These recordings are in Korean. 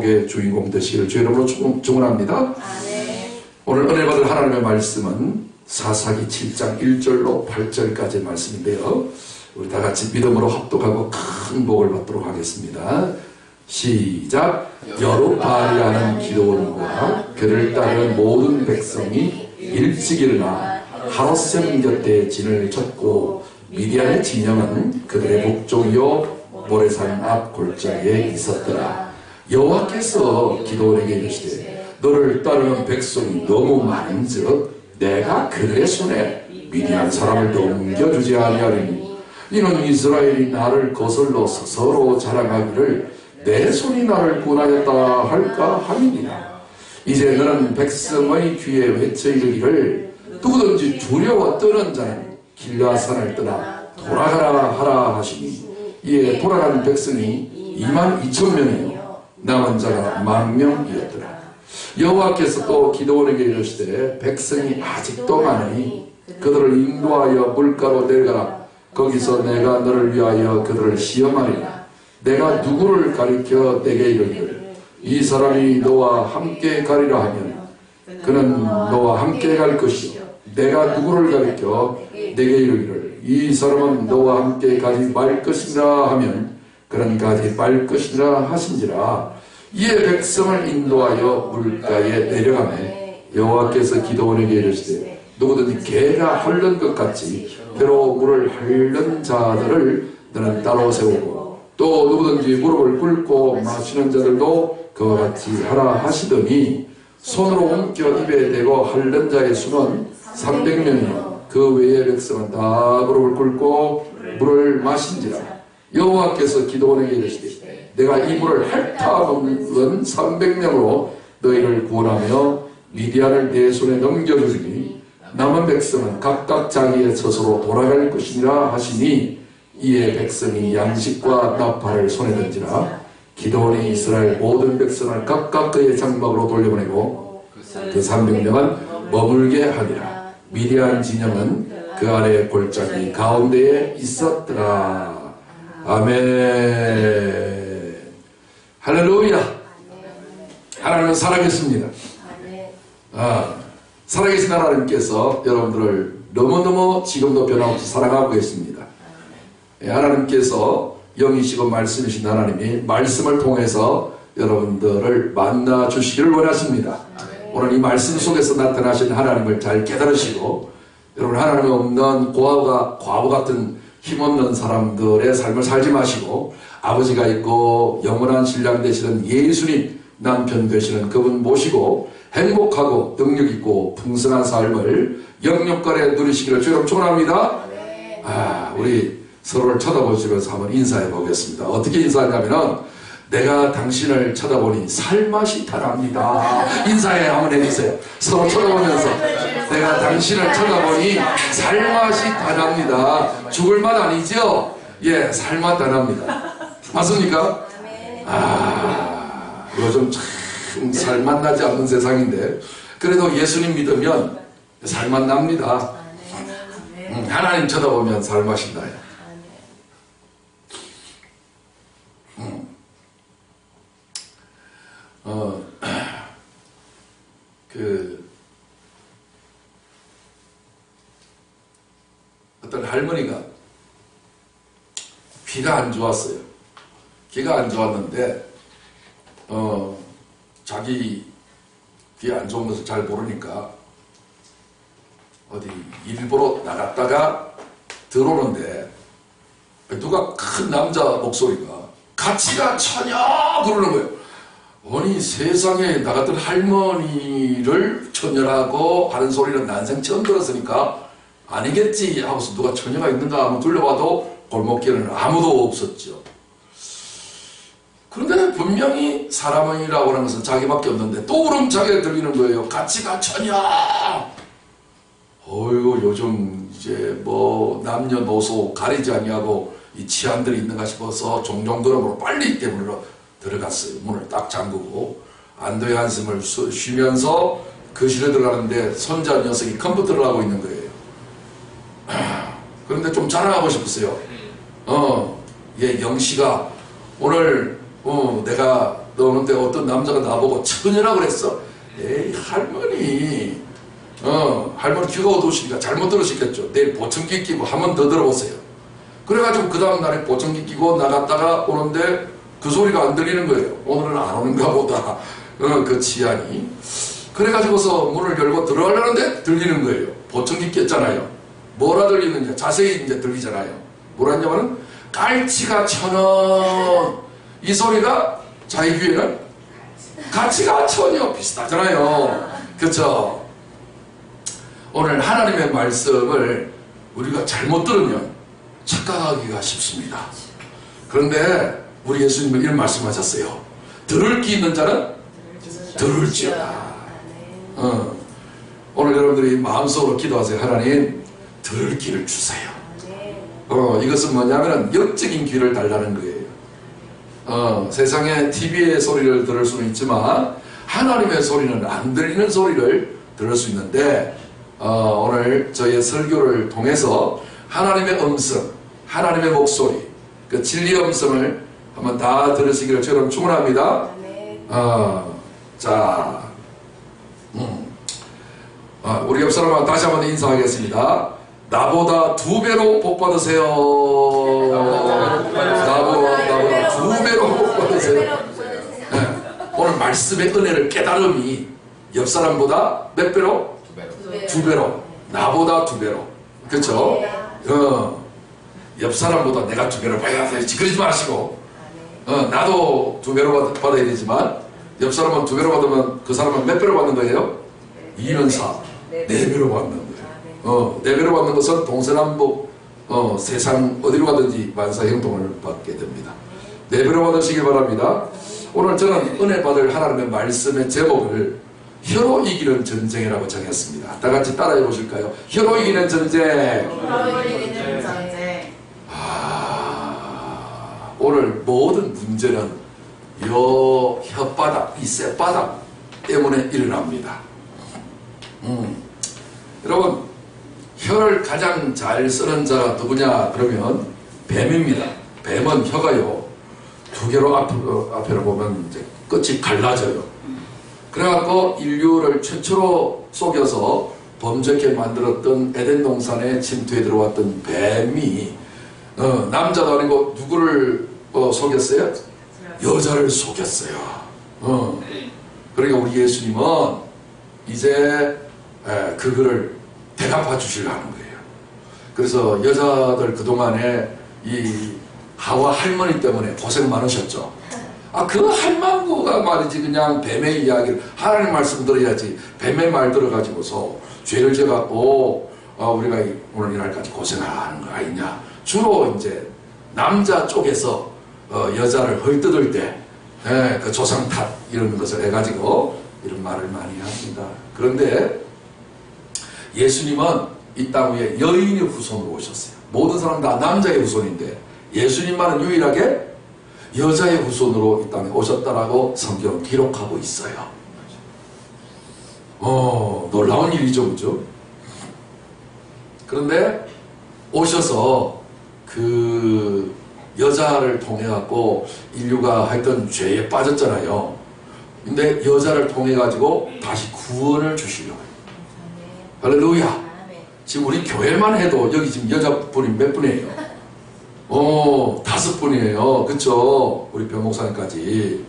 축복의 주인공 되시기를 주 이름으로 축원합니다. 오늘 은혜 받을 하나님의 말씀은 사사기 7장 1절로 8절까지의 말씀인데요. 우리 다 같이 믿음으로 합독하고 큰 복을 받도록 하겠습니다. 시작. 여룹바알이라는 기드온과 그를 따르는 모든 백성이 일찍 일어나 하롯셈 곁에 진을 쳤고 미디안의 진영은 그들의 북쪽이요 모레산 앞 골짜기에 있었더라. 여호와께서 기드온에게 이르시되 너를 따르는 백성이 너무 많은즉 내가 그들의 손에 미디안 사람을 넘겨주지 아니하리니 이는 이스라엘이 나를 거슬러서 서로 자랑하기를 내 손이 나를 구원하였다 할까 함이니라. 이제 너는 백성의 귀에 외쳐 이르기를 누구든지 두려워 떠는 자는 길라산을 떠나 돌아가라 하라 하시니 이에 돌아간 백성이 22,000명이요 남은 자가 10,000명이었더라. 여호와께서 또 기드온에게 이르시되 백성이 아직도 많으니 그들을 인도하여 물가로 내려가라. 거기서 내가 너를 위하여 그들을 시험하리라. 내가 누구를 가리켜 내게 이르기를 이 사람이 너와 함께 가리라 하면 그는 너와 함께 갈 것이요 내가 누구를 가리켜 내게 이르기를 이 사람은 너와 함께 가지 말 것이라 하면 그는 가지 말 것이라 하신지라. 이에 백성을 인도하여 물가에 내려가매 여호와께서 기드온에게 이르시되 누구든지 개가 핥는 것 같이 배로 물을 핥는 자들을 너는 따로 세우고 또 누구든지 무릎을 꿇고 마시는 자들도 그와 같이 하라 하시더니 손으로 옮겨 입에 대고 핥는 자의 수는 300명이요 그 외의 백성은 다 무릎을 꿇고 물을 마신지라. 여호와께서 기드온에게 이르시되 내가 이 물을 핥아먹은 300명으로 너희를 구원하며 미디안을 내 손에 넘겨주리니 남은 백성은 각각 자기의 처소로 돌아갈 것이니라 하시니 이에 백성이 양식과 나팔을 손에 던지라. 기드온이 이스라엘 모든 백성을 각각 그의 장막으로 돌려보내고 그 300명은 머물게 하니라. 미디안 진영은 그 아래 골짜기 가운데에 있었더라. 아멘. 할렐루야. 하나님은 살아계십니다. 살아계신 하나님께서 여러분들을 너무너무 지금도 변함없이 사랑하고 계십니다. 하나님께서 영이시고 말씀이신 하나님이 말씀을 통해서 여러분들을 만나 주시기를 원하십니다. 오늘 이 말씀 속에서 나타나신 하나님을 잘 깨달으시고 여러분 하나님 없는 과부 같은 힘없는 사람들의 삶을 살지 마시고 아버지가 있고 영원한 신랑 되시는 예수님 남편 되시는 그분 모시고 행복하고 능력 있고 풍성한 삶을 영육간에 누리시기를 주님 축원합니다. 우리 서로를 쳐다보시면서 한번 인사해 보겠습니다. 어떻게 인사하냐면은 내가 당신을 쳐다보니 살맛이 달합니다. 인사해 한번 해주세요. 서로 쳐다보면서 내가 당신을 쳐다보니 살맛이 달합니다. 죽을 맛 아니죠? 예, 살맛 달합니다. 맞습니까? 요즘 참 살맛 나지 않는 세상인데 그래도 예수님 믿으면 살맛 납니다. 하나님 쳐다보면 살맛이 나요. 어떤 할머니가 귀가 안 좋았어요. 귀가 안 좋았는데 자기 귀 안 좋은 것을 잘 모르니까 어디 일보러 나갔다가 들어오는데 누가 큰 남자 목소리가 같이 가 처녀 그러는 거예요. 아니 세상에 나 같은 할머니를 처녀라고 하는 소리는 난생 처음 들었으니까 아니겠지 하고서 누가 처녀가 있는가 하고 둘러봐도 골목길에는 아무도 없었죠. 그런데 분명히 사람이라고 하는 것은 자기밖에 없는데 또 우렁차게 들리는 거예요. 같이 가 처녀. 어이구 요즘 이제 뭐 남녀노소 가리지 아니하고 이 치안들이 있는가 싶어서 종종 걸음으로 빨리 때문에 들어갔어요. 문을 딱 잠그고 안도의 한숨을 쉬면서 거실에 들어가는데 손자 녀석이 컴퓨터를 하고 있는 거예요. 그런데 좀 자랑하고 싶었어요. 얘 영씨가 오늘 내가 노는데 어떤 남자가 나보고 처녀라고 그랬어. 에이, 할머니. 할머니 귀가 어두우시니까 잘못 들으시겠죠. 내일 보청기 끼고 한 번 더 들어보세요. 그래가지고 그 다음 날에 보청기 끼고 나갔다가 오는데 그 소리가 안 들리는 거예요. 오늘은 안 오는가 보다. 그 치안이. 그래가지고서 문을 열고 들어가려는데 들리는 거예요. 보청기 꼈잖아요. 뭐라 들리느냐. 자세히 이제 들리잖아요. 뭐라냐면은 깔치가 1,000원. 이 소리가 자기 귀에는 가치가 1,000이요. 비슷하잖아요. 그렇죠? 오늘 하나님의 말씀을 우리가 잘못 들으면 착각하기가 쉽습니다. 그런데 우리 예수님은 이런 말씀하셨어요. 들을 귀 있는 자는 들을지어다. 오늘 여러분들이 마음속으로 기도하세요. 하나님, 들을 귀를 주세요. 이것은 뭐냐면 영적인 귀를 달라는 거예요. 세상에 TV의 소리를 들을 수는 있지만 하나님의 소리는 안 들리는 소리를 들을 수 있는데 오늘 저희의 설교를 통해서 하나님의 음성, 하나님의 목소리, 그 진리의 음성을 한번 다 들으시기를 저는 축원합니다. 자, 우리 옆 사람과 다시 한번 인사하겠습니다. 나보다 2배로 복 받으세요. 나보다 2배로 복 받으세요. 네. 오늘 말씀의 은혜를 깨달음이 옆 사람보다 몇 배로? 2배로. 나보다 2배로. 그렇죠? 옆 사람보다 내가 2배로 받아야 되지. 그러지 마시고 나도 2배로 받아야 되지만 옆 사람은 2배로 받으면 그 사람은 몇 배로 받는 거예요? 2는 4. 4배로 받는 거예요. 4배로 받는 것은 동서남북 세상 어디로 가든지 만사형통을 받게 됩니다. 4배로 받으시기 바랍니다. 오늘 저는 은혜 받을 하나님의 말씀의 제목을 혀로 이기는 전쟁이라고 정했습니다. 다 같이 따라해 보실까요? 혀로 이기는 전쟁. 오늘 모든 문제는 요 혓바닥, 이 쇳바닥 때문에 일어납니다. 여러분, 혀를 가장 잘 쓰는 자가 누구냐 그러면 뱀입니다. 뱀은 혀가요 2개로 앞으로 보면 이제 끝이 갈라져요. 그래갖고 인류를 최초로 속여서 범죄케 만들었던 에덴 동산에 침투해 들어왔던 뱀이 남자도 아니고 누구를 속였어요? 여자를 속였어요. 그러니까 우리 예수님은 이제 그거를 대갚아 주시려는 거예요. 그래서 여자들 그동안에 이 하와 할머니 때문에 고생 많으셨죠. 그 할망구가 말이지 그냥 뱀의 이야기를 하나님 말씀 들어야지 뱀의 말 들어가지고서 죄를 져갖고 우리가 오늘 이날까지 고생하는 거 아니냐. 주로 이제 남자 쪽에서 여자를 헐뜯을 때 그 조상 탓 이런 것을 해가지고 이런 말을 많이 합니다. 그런데 예수님은 이 땅 위에 여인의 후손으로 오셨어요. 모든 사람 다 남자의 후손인데 예수님만은 유일하게 여자의 후손으로 이 땅에 오셨다라고 성경은 기록하고 있어요. 놀라운 일이죠, 그죠? 그런데 오셔서 그 여자를 통해 갖고 인류가 했던 죄에 빠졌잖아요. 근데 여자를 통해 가지고 다시 구원을 주시려고 해요. 할렐루야. 지금 우리 교회만 해도 여기 지금 여자분이 몇 분이에요? 5분이에요. 그쵸? 우리 변목사님까지.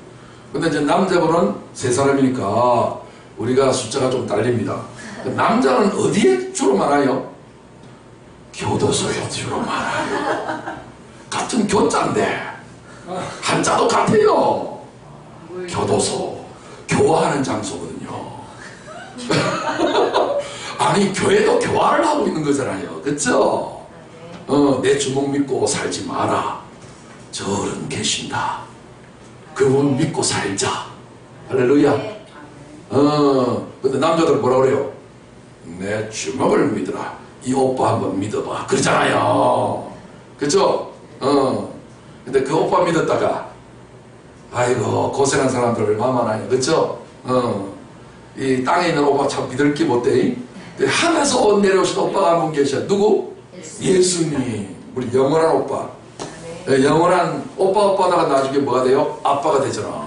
근데 이제 남자분은 3사람이니까 우리가 숫자가 좀 딸립니다. 남자는 어디에 주로 많아요? 교도소에 주로 많아요. 같은 교자인데 한자도 같아요. 교도소. 교화하는 장소거든요. 아니 교회도 교화를 하고 있는 거잖아요. 그쵸? 내 주먹 믿고 살지 마라. 저런 계신다. 그분 믿고 살자. 할렐루야. 근데 남자들은 뭐라 그래요? 내 주먹을 믿어라. 이 오빠 한번 믿어봐. 그러잖아요. 그쵸? 근데 그 오빠 믿었다가 아이고 고생한 사람들 얼마나 많아요. 그쵸? 이 땅에 있는 오빠 참 믿을 게 못돼. 하늘에서 내려오신 오빠가 한 분 계셔. 누구? 예수님. 우리 영원한 오빠. 영원한 오빠다가 나중에 뭐가 돼요? 아빠가 되잖아.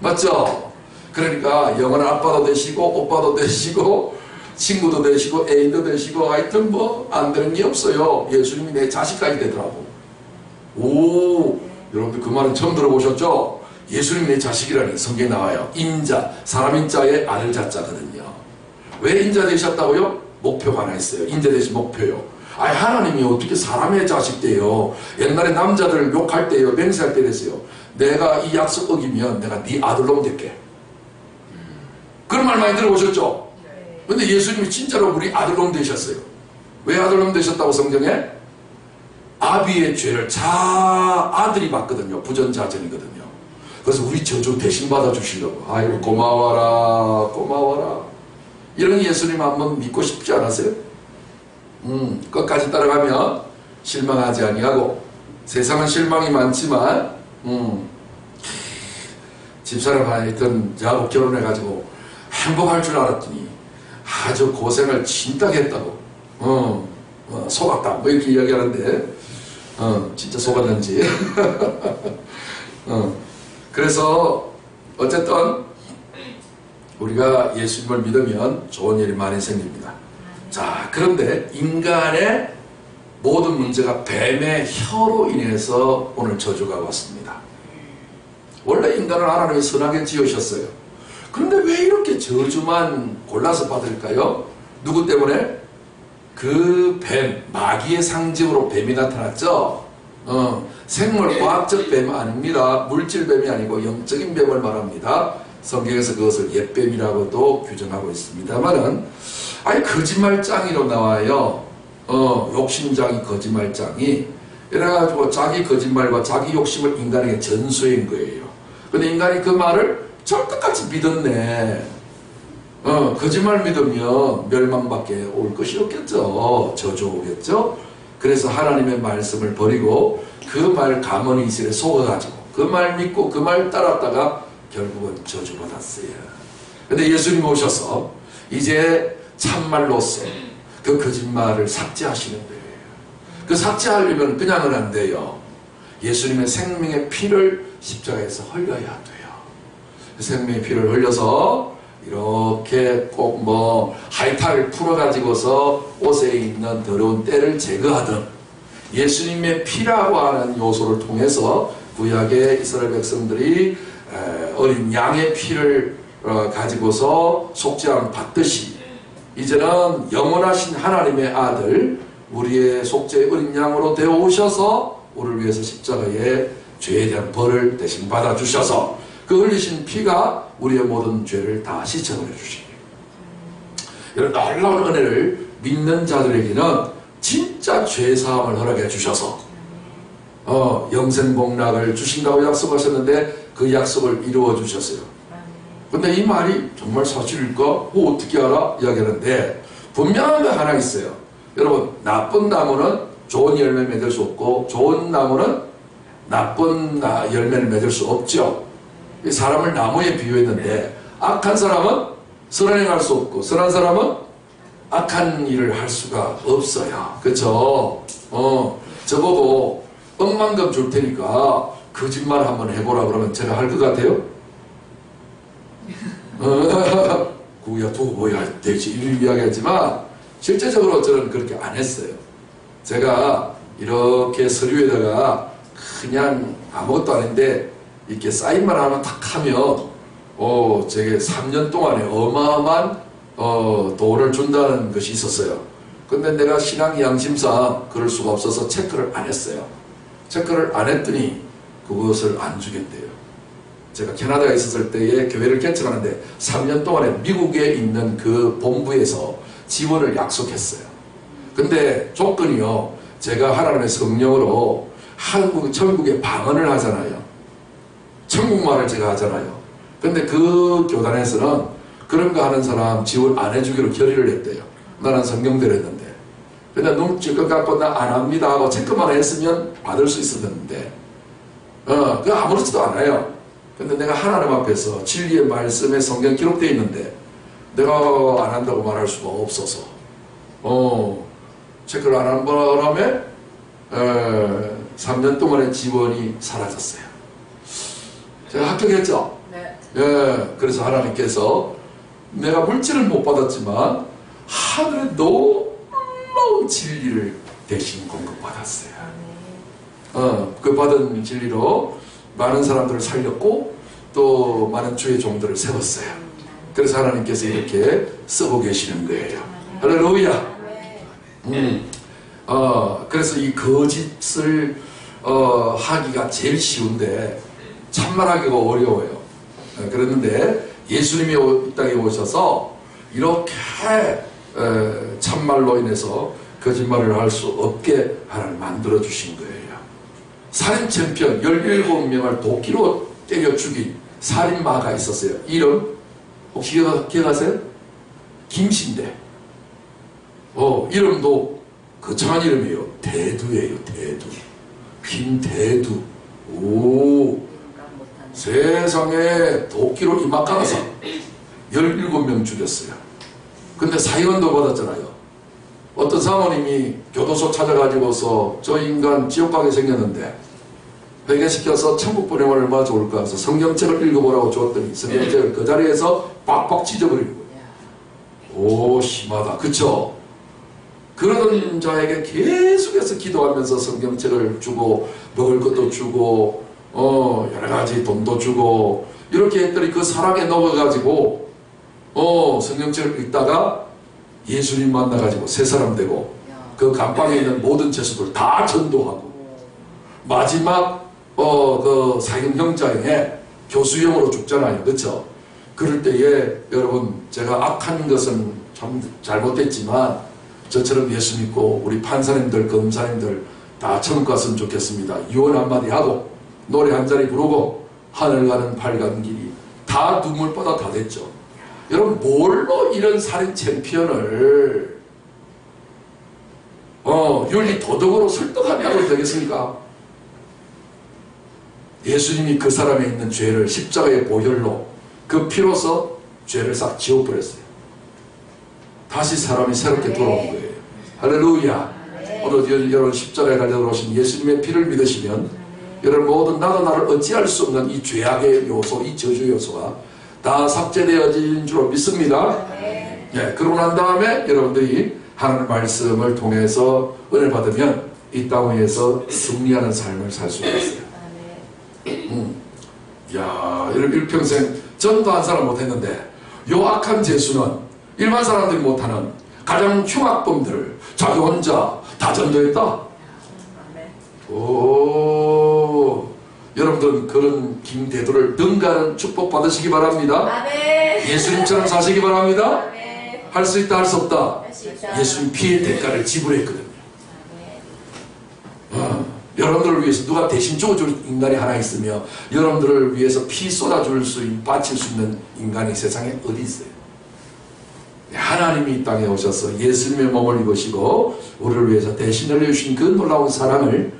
맞죠? 그러니까 영원한 아빠도 되시고 오빠도 되시고 친구도 되시고 애인도 되시고 하여튼 뭐 안 되는 게 없어요. 예수님이 내 자식까지 되더라고. 오, 여러분들 그 말은 처음 들어보셨죠? 예수님이 내 자식이라니 성경에 나와요. 인자, 사람 인자의 아들 자자거든요. 왜 인자 되셨다고요? 목표가 하나 있어요. 인자 되신 목표요. 아니 하나님이 어떻게 사람의 자식 돼요? 옛날에 남자들 욕할 때요, 맹세할 때 그랬어요. 내가 이 약속 어기면 내가 네 아들놈 될게. 그런 말 많이 들어보셨죠? 근데 예수님이 진짜로 우리 아들놈 되셨어요. 왜 아들놈 되셨다고 성경에? 아비의 죄를 아들이 받거든요. 부전자전이거든요. 그래서 우리 저주 대신 받아주시려고. 아이고 고마워라 고마워라. 이런 예수님 한번 믿고 싶지 않았어요? 끝까지 따라가면 실망하지 아니하고, 세상은 실망이 많지만 집사람 하여튼 저하고 결혼해가지고 행복할 줄 알았더니 아주 고생을 진작에 했다고. 속았다 뭐 이렇게 이야기하는데 진짜 속았는지. 그래서 어쨌든 우리가 예수님을 믿으면 좋은 일이 많이 생깁니다. 자, 그런데 인간의 모든 문제가 뱀의 혀로 인해서 오늘 저주가 왔습니다. 원래 인간을 하나님이 선하게 지으셨어요. 그런데 왜 이렇게 저주만 골라서 받을까요? 누구 때문에? 그 뱀, 마귀의 상징으로 뱀이 나타났죠? 생물, 과학적 뱀 아닙니다. 물질 뱀이 아니고 영적인 뱀을 말합니다. 성경에서 그것을 옛뱀이라고도 규정하고 있습니다만은, 아니, 거짓말장이로 나와요. 욕심장이 거짓말장이. 이래가지고 자기 거짓말과 자기 욕심을 인간에게 전수한 거예요. 근데 인간이 그 말을 절대같이 믿었네. 거짓말 믿으면 멸망밖에 올 것이 없겠죠. 저주 오겠죠. 그래서 하나님의 말씀을 버리고 그 말 가머니 이슬에 속아가지고 그 말 믿고 그 말 따랐다가 결국은 저주받았어요. 근데 예수님 오셔서 이제 참말로서 그 거짓말을 삭제하시는 거예요. 그 삭제하려면 그냥은 안 돼요. 예수님의 생명의 피를 십자가에서 흘려야 돼요. 생명의 피를 흘려서 이렇게 꼭 뭐 하이탈을 풀어가지고서 옷에 있는 더러운 때를 제거하든, 예수님의 피라고 하는 요소를 통해서 구약의 이스라엘 백성들이 어린 양의 피를 가지고서 속죄함을 받듯이, 이제는 영원하신 하나님의 아들 우리의 속죄의 어린 양으로 되어 오셔서 우리를 위해서 십자가에 죄에 대한 벌을 대신 받아주셔서 그 흘리신 피가 우리의 모든 죄를 다 씻어버려 주시니, 이런 놀라운 은혜를 믿는 자들에게는 진짜 죄사함을 허락해 주셔서 영생복락을 주신다고 약속하셨는데 그 약속을 이루어 주셨어요. 근데 이 말이 정말 사실일까? 어떻게 알아? 이야기하는데 분명한 거 하나 있어요. 여러분, 나쁜 나무는 좋은 열매 맺을 수 없고 좋은 나무는 나쁜 열매를 맺을 수 없죠. 사람을 나무에 비유했는데 악한 사람은 선한 행할 수 없고 선한 사람은 악한 일을 할 수가 없어요. 그렇죠? 저보고 억만금 줄 테니까 거짓말 한번 해보라 그러면 제가 할 것 같아요? 구야 두고 뭐야 되지 이런 이야기하지만 실제적으로 저는 그렇게 안 했어요. 제가 이렇게 서류에다가 그냥 아무것도 아닌데 이렇게 사인만 하면 탁 하면 제게 3년 동안에 어마어마한 도를 준다는 것이 있었어요. 근데 내가 신앙 양심상 그럴 수가 없어서 체크를 안 했어요. 체크를 안 했더니 그것을 안 주겠대요. 제가 캐나다에 있었을 때에 교회를 개척하는데 3년 동안에 미국에 있는 그 본부에서 지원을 약속했어요. 근데 조건이요, 제가 하나님의 성령으로 천국에 방언을 하잖아요. 천국말을 제가 하잖아요. 근데 그 교단에서는 그런 거 하는 사람 지원 안 해주기로 결의를 했대요. 나는 성경대로 했는데. 근데 눈치 것 갖고 나 안 합니다 하고 체크만 했으면 받을 수 있었는데 그거 아무렇지도 않아요. 근데 내가 하나님 앞에서 진리의 말씀에 성경 기록되어 있는데 내가 안 한다고 말할 수가 없어서 체크를 안 한 바람에 3년 동안의 지원이 사라졌어요. 제가 합격했죠. 네. 예, 그래서 하나님께서 내가 물질을 못 받았지만 하늘의 놀라운 진리를 대신 공급받았어요. 그 받은 진리로 많은 사람들을 살렸고 또 많은 주의 종들을 세웠어요. 그래서 하나님께서 이렇게 쓰고 계시는 거예요. 할렐루야. 그래서 이 거짓을 하기가 제일 쉬운데 참말하기가 어려워요. 그랬는데 예수님이 이 땅에 오셔서 이렇게 참말로 인해서 거짓말을 할 수 없게 하나님 만들어 주신 거예요. 살인 챔피언 17명을 도끼로 때려 죽인 살인마가 있었어요. 이름 혹시 기억하세요? 김신대. 이름도 거창한 이름이에요. 대두예요. 대두. 김대두. 오, 세상에 도끼로 이막 갈아서 17명 죽였어요. 근데 사형도 받았잖아요. 어떤 사모님이 교도소 찾아가지고서 저 인간 지옥 가게 생겼는데 회개시켜서 천국 보내면 얼마나 좋을까 해서 성경책을 읽어보라고 줬더니 성경책을 그 자리에서 빡빡 찢어버리는 거예요. 오, 심하다. 그쵸? 그러던 자에게 계속해서 기도하면서 성경책을 주고 먹을 것도 주고 여러 가지 돈도 주고 이렇게 했더니 그 사랑에 녹아가지고 성경책을 읽다가 예수님 만나가지고 새 사람 되고 그 감방에 있는 모든 죄수들 다 전도하고 마지막 그 사형형장에 교수형으로 죽잖아요. 그렇죠? 그럴 때에 여러분 제가 악한 것은 참 잘못됐지만 저처럼 예수 믿고 우리 판사님들 검사님들 다 천국 갔으면 좋겠습니다. 유언 한마디 하고 노래 한 자리 부르고 하늘 가는 밝은 길이 다 눈물보다 다 됐죠. 여러분 뭘로 이런 살인 챔피언을 윤리 도덕으로 설득하냐고 되겠습니까? 예수님이 그 사람에 있는 죄를 십자가의 보혈로 그 피로서 죄를 싹 지워버렸어요. 다시 사람이 새롭게 돌아온 거예요. 할렐루야. 오늘 여러분 십자가에 달려 오신 예수님의 피를 믿으시면 여러분 모든 나도 나를 어찌할 수 없는 이 죄악의 요소, 이 저주 요소가 다 삭제되어진 줄로 믿습니다. 네, 그러고 난 다음에 여러분들이 하나님의 말씀을 통해서 은혜를 받으면 이 땅 위에서 승리하는 삶을 살 수 있어요. 야, 이런 일평생 전도한 사람 못했는데 요 악한 죄수는 일반 사람들이 못하는 가장 흉악범들을 자기 혼자 다 전도했다. 오, 여러분들은 그런 김대두를 능가하는 축복 받으시기 바랍니다. 예수님처럼 사시기 바랍니다. 할 수 있다, 할 수 없다. 예수님 피의 대가를 지불했거든요. 여러분들을 위해서 누가 대신 죽어줄 인간이 하나 있으며 여러분들을 위해서 피 쏟아줄 수 있는, 바칠 수 있는 인간이 세상에 어디 있어요? 하나님이 이 땅에 오셔서 예수님의 몸을 입으시고 우리를 위해서 대신 흘려주신 그 놀라운 사랑을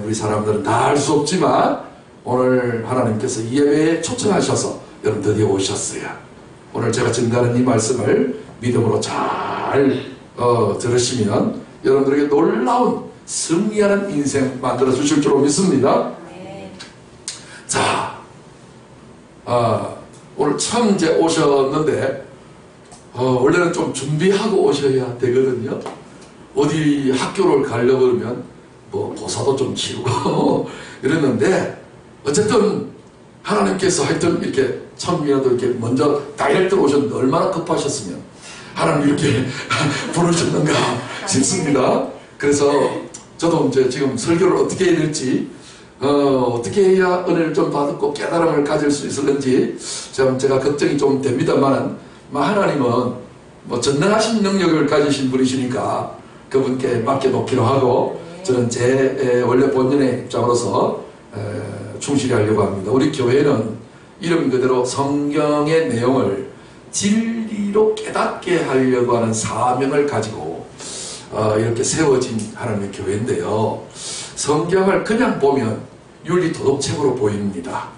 우리 사람들은 다 알 수 없지만 오늘 하나님께서 이 예배에 초청하셔서 여러분 드디어 오셨어요. 오늘 제가 증거하는 이 말씀을 믿음으로 잘 들으시면 여러분들에게 놀라운 승리하는 인생 만들어 주실 줄로 믿습니다. 자, 오늘 처음 이제 오셨는데 원래는 좀 준비하고 오셔야 되거든요. 어디 학교를 가려고 그러면 뭐 도사도 좀 치르고 이랬는데 어쨌든 하나님께서 하여튼 이렇게 처음이라도 이렇게 먼저 다이렉트로 오셨는데 얼마나 급하셨으면 하나님 이렇게 부르셨는가 싶습니다. 그래서 저도 이제 지금 설교를 어떻게 해야 될지 어떻게 해야 은혜를 좀 받고 깨달음을 가질 수 있을는지 제가 걱정이 좀 됩니다만 하나님은 뭐 전능하신 능력을 가지신 분이시니까 그분께 맡겨놓기로 하고 저는 제 원래 본연의 입장으로서 충실히 하려고 합니다. 우리 교회는 이름 그대로 성경의 내용을 진리로 깨닫게 하려고 하는 사명을 가지고 이렇게 세워진 하나님의 교회인데요. 성경을 그냥 보면 윤리 도덕책으로 보입니다.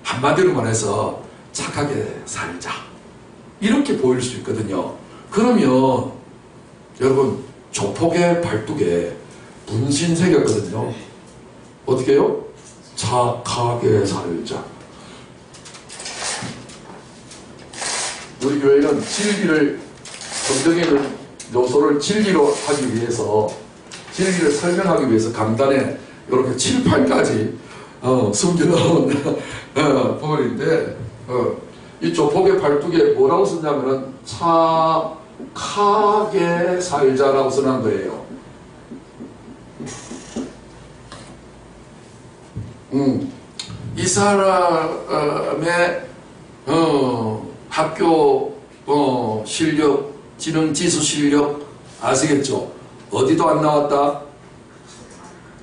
한마디로 말해서 착하게 살자 이렇게 보일 수 있거든요. 그러면 여러분 조폭의 발뚝에 분신 새겼거든요. 어떻게 해요? 착하게 살자. 우리 교회는 진리를, 성경에 있는 요소를 진리로 하기 위해서, 진리를 설명하기 위해서 강단에 이렇게 7, 8까지 숨겨놓은 부분인데, 이 조폭의 팔뚝에 뭐라고 썼냐면은 착하게 살자라고 써놓은 거예요. 이 사람의 학교 실력, 지능지수 실력 아시겠죠? 어디도 안 나왔다?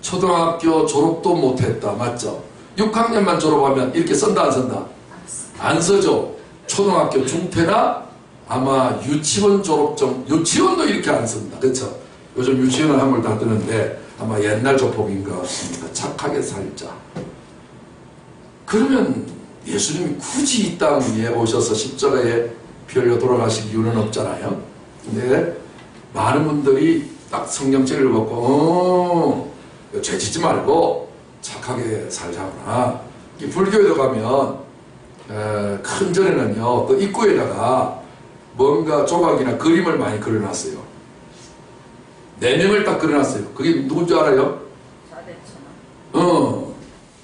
초등학교 졸업도 못했다. 맞죠? 6학년만 졸업하면 이렇게 쓴다 안 쓴다? 안 쓰죠. 초등학교 중퇴나 아마 유치원 졸업증, 유치원도 이렇게 안 쓴다. 그렇죠? 요즘 유치원은 한물 다 뜨는데 아마 옛날 조폭인 것 같습니다. 착하게 살자. 그러면 예수님이 굳이 이 땅 위에 오셔서 십자가에 피 흘려 돌아가실 이유는 없잖아요. 근데 많은 분들이 딱 성경책을 읽고 죄 짓지 말고 착하게 살자구나. 이 불교에도 가면 큰 절에는요, 그 입구에다가 뭔가 조각이나 그림을 많이 그려놨어요. 4명을 딱 그려놨어요. 그게 누군지 알아요?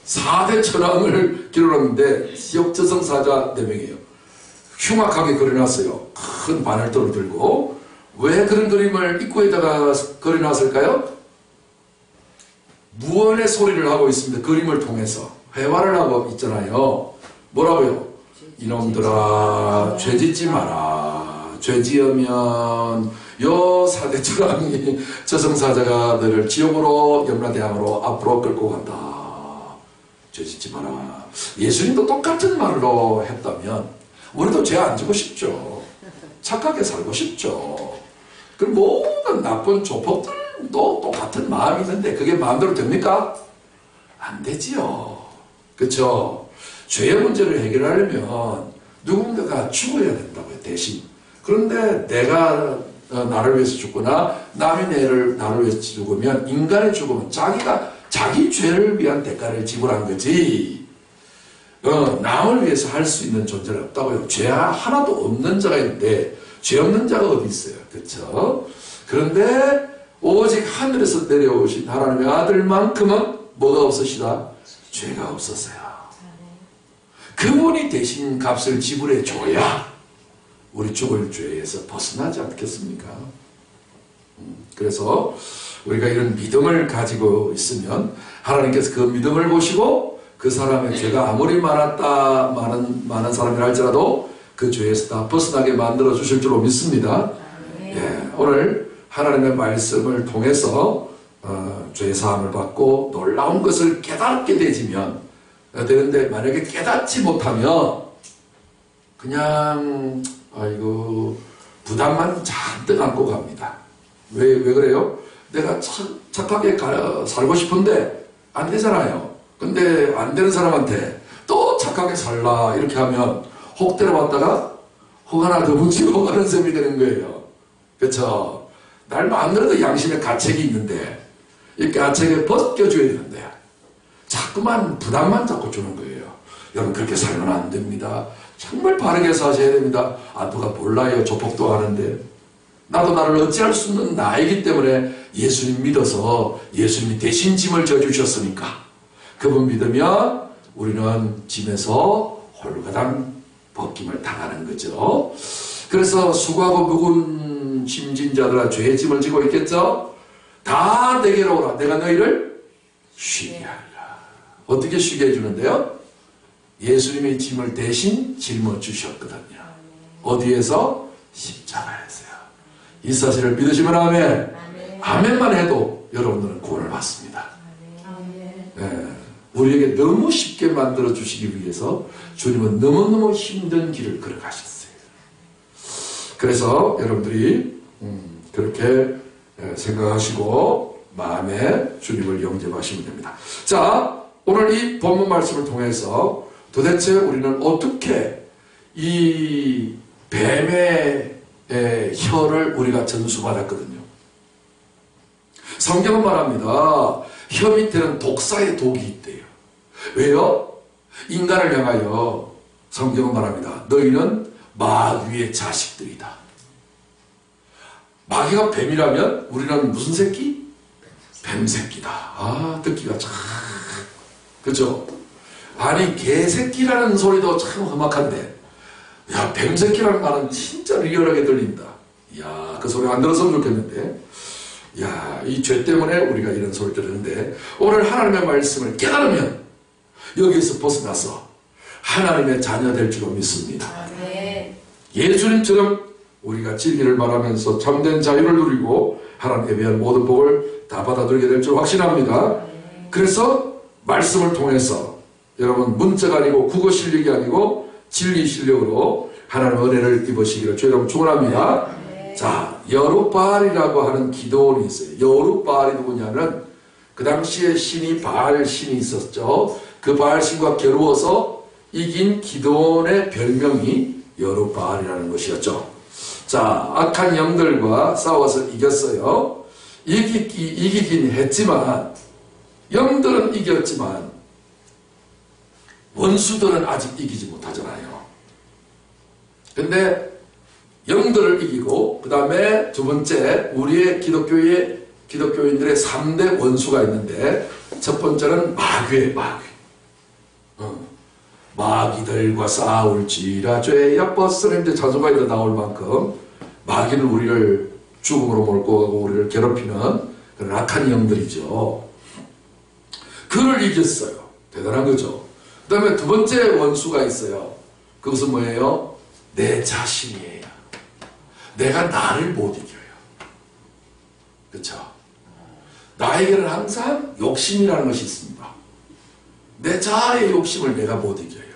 4대 천왕을 그려놨는데 역저승사자 4명이에요. 흉악하게 그려놨어요. 큰 바늘돌을 들고. 왜 그런 그림을 입구에다가 그려놨을까요? 무언의 소리를 하고 있습니다. 그림을 통해서 회화를 하고 있잖아요. 뭐라고요? 이놈들아 죄 짓지 마라. 죄 지으면 요 4대 천왕이 저승사자가 너를 지옥으로 염라대왕으로 앞으로 끌고 간다. 죄 짓지 마라. 예수님도 똑같은 말로 했다면 우리도 죄 안 지고 싶죠. 착하게 살고 싶죠. 그 모든 나쁜 조폭들도 똑같은 마음이 있는데 그게 마음대로 됩니까? 안 되지요. 그렇죠? 죄의 문제를 해결하려면 누군가가 죽어야 된다고요. 대신. 그런데 내가 나를 위해서 죽거나 남이 나를 위해서 죽으면, 인간의 죽음은 자기 죄를 위한 대가를 지불한 거지, 남을 위해서 할 수 있는 존재는 없다고요. 죄 하나도 없는 자가 있는데 죄 없는 자가 어디 있어요. 그렇죠? 그런데 오직 하늘에서 내려오신 하나님의 아들만큼은 뭐가 없으시다? 죄가 없었어요. 그분이 대신 값을 지불해 줘야 우리 죽을 죄에서 벗어나지 않겠습니까? 그래서 우리가 이런 믿음을 가지고 있으면 하나님께서 그 믿음을 보시고 그 사람의 죄가 아무리 많은 사람이라 할지라도 그 죄에서 다 벗어나게 만들어 주실 줄로 믿습니다. 예, 오늘 하나님의 말씀을 통해서 죄 사함을 받고 놀라운 것을 깨닫게 되는데 만약에 깨닫지 못하면 그냥 부담만 잔뜩 안고 갑니다. 왜 그래요? 내가 착하게 살고 싶은데 안 되잖아요. 근데 안 되는 사람한테 또 착하게 살라 이렇게 하면 혹 때려봤다가 혹 하나 더 붙이고 가는 셈이 되는 거예요. 그렇죠? 날 만들어도 양심의 가책이 있는데 이 가책에 벗겨줘야 되는데 자꾸만 부담만 자꾸 주는 거예요. 여러분 그렇게 살면 안 됩니다. 정말 바르게 사셔야 됩니다. 누가 몰라요. 조폭도 하는데. 나도 나를 어찌할 수 없는 나이기 때문에 예수님 믿어서 예수님이 대신 짐을 져주셨으니까 그분 믿으면 우리는 짐에서 홀가당 벗김을 당하는 거죠. 그래서 수고하고 무거운 짐진 자들아 죄의 짐을 지고 있겠죠? 다 내게로 오라. 내가 너희를 쉬게 하리라. 어떻게 쉬게 해주는데요? 예수님의 짐을 대신 짊어주셨거든요. 어디에서? 십자가에서요. 이 사실을 믿으시면 아멘. 아멘만 해도 여러분들은 구원을 받습니다. 네. 우리에게 너무 쉽게 만들어 주시기 위해서 주님은 너무너무 힘든 길을 걸어가셨어요. 그래서 여러분들이 그렇게 생각하시고 마음에 주님을 영접하시면 됩니다. 자, 오늘 이 본문 말씀을 통해서 도대체 우리는 어떻게 이 뱀의 혀를 우리가 전수받았거든요. 성경은 말합니다. 혀 밑에는 독사의 독이 있대요. 왜요? 인간을 향하여 성경은 말합니다. 너희는 마귀의 자식들이다. 마귀가 뱀이라면 우리는 무슨 새끼? 뱀새끼다. 아, 듣기가 참, 그죠? 아니, 개새끼라는 소리도 참 험악한데, 야, 뱀새끼라는 말은 진짜 리얼하게 들린다. 야, 그 소리 안 들었으면 좋겠는데. 야, 이 죄 때문에 우리가 이런 소리 들었는데, 오늘 하나님의 말씀을 깨달으면 여기에서 벗어나서 하나님의 자녀 될 줄로 믿습니다. 예수님처럼 우리가 진리를 말하면서 참된 자유를 누리고 하나님에 대한 모든 복을 다 받아들이게 될 줄 확신합니다. 그래서 말씀을 통해서 여러분 문자가 아니고 국어 실력이 아니고 진리 실력으로 하나님의 은혜를 입으시기를 주의 이름으로 축원합니다. 자, 여룻바알이라고 하는 기도원이 있어요. 여룻바알이 누구냐면 그 당시에 신이 바알 신이 있었죠. 그 바알 신과 겨루어서 이긴 기도원의 별명이 여룻바알이라는 것이었죠. 자, 악한 영들과 싸워서 이겼어요. 이기긴 했지만 영들은 이겼지만 원수들은 아직 이기지 못하잖아요. 근데 영들을 이기고 그 다음에 두 번째 우리의 기독교인들의 3대 원수가 있는데 첫 번째는 마귀예요. 마귀. 마귀들과 싸울지라 죄야 버스는 이제 자존감이 나올 만큼 마귀는 우리를 죽음으로 몰고 가고 우리를 괴롭히는 그런 악한 영들이죠. 그를 이겼어요. 대단한 거죠. 그 다음에 두 번째 원수가 있어요. 그것은 뭐예요? 내 자신이에요. 내가 나를 못 이겨요. 그렇죠? 나에게는 항상 욕심이라는 것이 있습니다. 내 자아의 욕심을 내가 못 이겨요.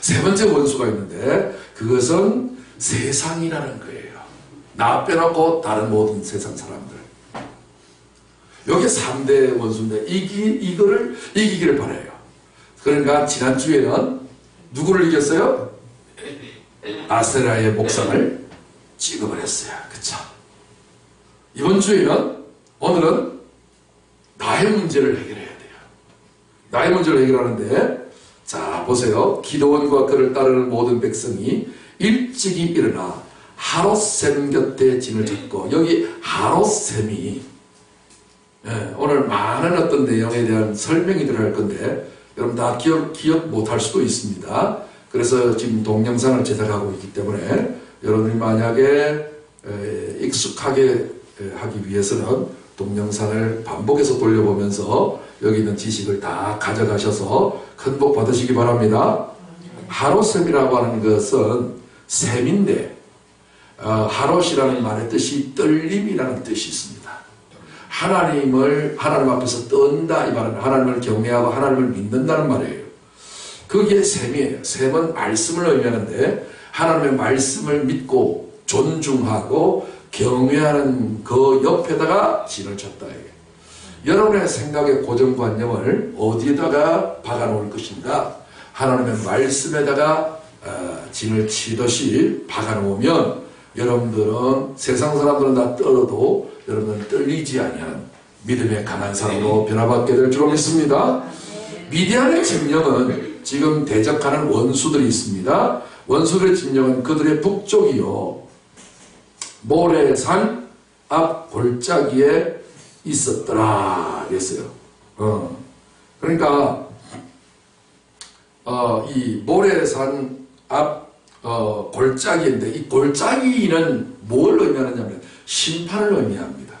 세 번째 원수가 있는데 그것은 세상이라는 거예요. 나 빼놓고 다른 모든 세상 사람들. 여기 3대 원수인데 이거를 이기기를 바라요. 그러니까 지난주에는 누구를 이겼어요? 아세라의 목상을 지급을 했어요. 그쵸? 이번 주에는 오늘은 나의 문제를 해결해야 돼요. 나의 문제를 해결하는데 자 보세요. 기도원과 그를 따르는 모든 백성이 일찍이 일어나 하롯셈 곁에 진을 쳤고 여기 하롯셈이 오늘 많은 어떤 내용에 대한 설명이 들어갈 건데 여러분 다 기억 못할 수도 있습니다. 그래서 지금 동영상을 제작하고 있기 때문에 여러분이 만약에 익숙하게 하기 위해서는 동영상을 반복해서 돌려보면서 여기 있는 지식을 다 가져가셔서 큰 복 받으시기 바랍니다. 하롯셈이라고 하는 것은 셈인데 하롯이라는 말의 뜻이 떨림이라는 뜻이 있습니다. 하나님 앞에서 떤다 이 말은 하나님을 경외하고 하나님을 믿는다는 말이에요. 그게 셈이에요. 셈은 말씀을 의미하는데 하나님의 말씀을 믿고 존중하고 경외하는 그 옆에다가 진을 쳤다. 여러분의 생각의 고정관념을 어디에다가 박아놓을 것인가? 하나님의 말씀에다가 진을 치듯이 박아놓으면 여러분들은 세상 사람들은 다 떨어도 여러분은 떨리지 아니하는 믿음의 강한 사람으로 변화받게 될 줄로 믿습니다. 미디안의 진영은 지금 대적하는 원수들이 있습니다. 원수들의 진영은 그들의 북쪽이요 모래산 앞 골짜기에 있었더라 그랬어요. 그러니까 이 모래산 앞 골짜기인데 이 골짜기는 뭘 의미하느냐면 심판을 의미합니다.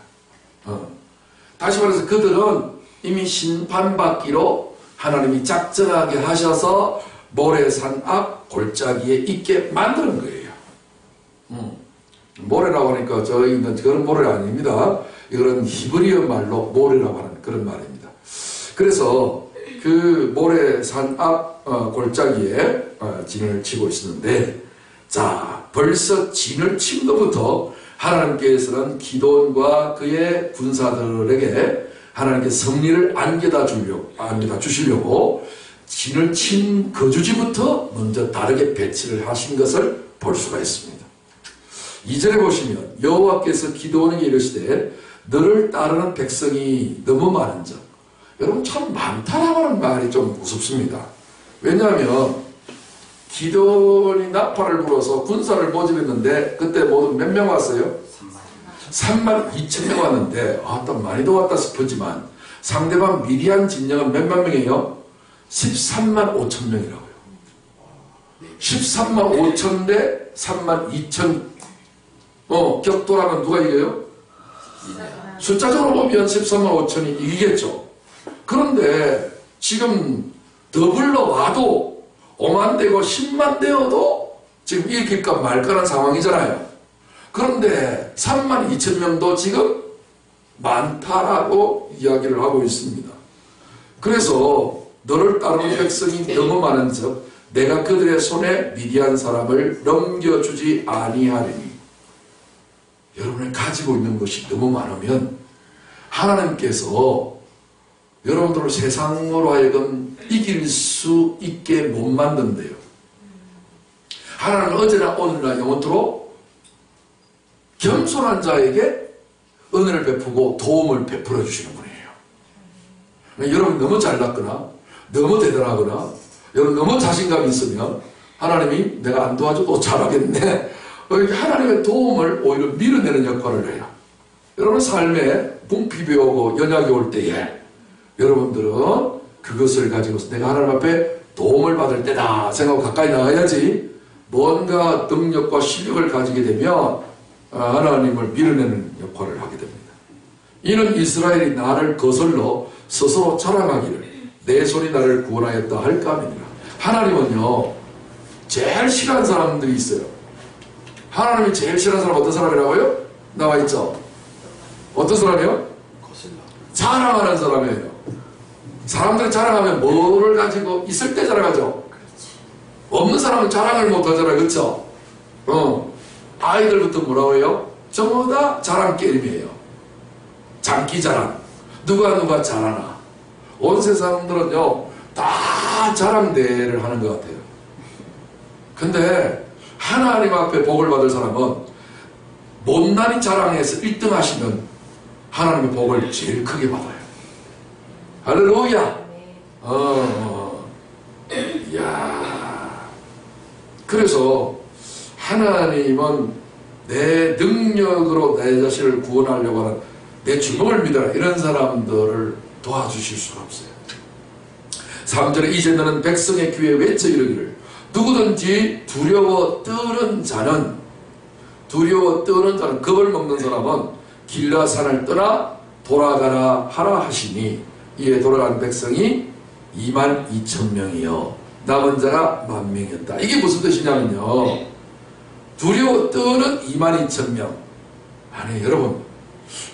다시 말해서 그들은 이미 심판받기로 하나님이 작정하게 하셔서 모래산 앞 골짜기에 있게 만드는 거예요. 모래라고 하니까 저희는 그런 모래가 아닙니다. 이거는 히브리어 말로 모래라고 하는 그런 말입니다. 그래서 그 모래산 앞 골짜기에 진을 치고 있었는데 자 벌써 진을 친 것부터 하나님께서는 기도원과 그의 군사들에게 하나님께 승리를 안겨다 주시려고 진을 친 거주지부터 먼저 다르게 배치를 하신 것을 볼 수가 있습니다. 2절에 보시면 여호와께서 기도원에게 이르시되 너를 따르는 백성이 너무 많은즉 여러분 참 많다라고 하는 말이 좀 무섭습니다. 왜냐하면 기드온이 나팔을 불어서 군사를 모집했는데 그때 모두 몇 명 왔어요? 3만 2천 명 왔는데 또 많이도 왔다 싶었지만 상대방 미디안 진영은 몇만 명이에요? 13만 5천 명이라고요. 13만 5천 대 3만 2천 격돌하면 누가 이겨요? 숫자적으로 보면 13만 5천이 이기겠죠. 그런데 지금 더블로 와도 5만 되고 10만 되어도 지금 이길까 말까라는 상황이잖아요. 그런데 3만 2천 명도 지금 많다라고 이야기를 하고 있습니다. 그래서 너를 따르는 백성이 너무 많은즉 내가 그들의 손에 미디안 사람을 넘겨주지 아니하리니. 여러분이 가지고 있는 것이 너무 많으면 하나님께서 여러분들을 세상으로 하여금 이길 수 있게 못 만든대요. 하나님은 어제나 오늘나 영원토록 겸손한 자에게 은혜를 베푸고 도움을 베풀어 주시는 분이에요. 여러분 너무 잘났거나 너무 대단하거나 여러분 너무 자신감이 있으면 하나님이 내가 안 도와줘도 잘하겠네. 하나님의 도움을 오히려 밀어내는 역할을 해요. 여러분 삶에 궁핍이 오고 연약이 올 때에 여러분들은 그것을 가지고서 내가 하나님 앞에 도움을 받을 때다 생각하고 가까이 나가야지 뭔가 능력과 실력을 가지게 되면 하나님을 밀어내는 역할을 하게 됩니다. 이는 이스라엘이 나를 거슬러 스스로 자랑하기를 내 손이 나를 구원하였다 할까 합니다. 하나님은요 제일 싫어하는 사람들이 있어요. 하나님이 제일 싫어하는 사람 어떤 사람이라고요? 나와있죠. 어떤 사람이요? 자랑하는 사람이에요. 사람들이 자랑하면 뭐를 가지고 있을 때 자랑하죠. 없는 사람은 자랑을 못하잖아요. 그렇죠? 아이들부터 뭐라고 해요? 전부 다 자랑 게임이에요. 장기 자랑. 누가 잘하나. 온 세상들은요 다 자랑대회를 하는 것 같아요. 근데 하나님 앞에 복을 받을 사람은 못난이 자랑해서 1등 하시면 하나님의 복을 제일 크게 받아요. 할렐루야. 이야. 그래서 하나님은 내 능력으로 내 자신을 구원하려고 하는 내 주먹을 믿어라 이런 사람들을 도와주실 수가 없어요. 3절에 이제 너는 백성의 귀에 외쳐 이르기를 누구든지 두려워 떠는 자는 겁을 먹는 사람은 길라산을 떠나 돌아가라 하라 하시니 이에 돌아간 백성이 2만 2천 명이요 남은 자가 1만 명이었다. 이게 무슨 뜻이냐면요 두려워 떠는 2만 2천 명. 아니 여러분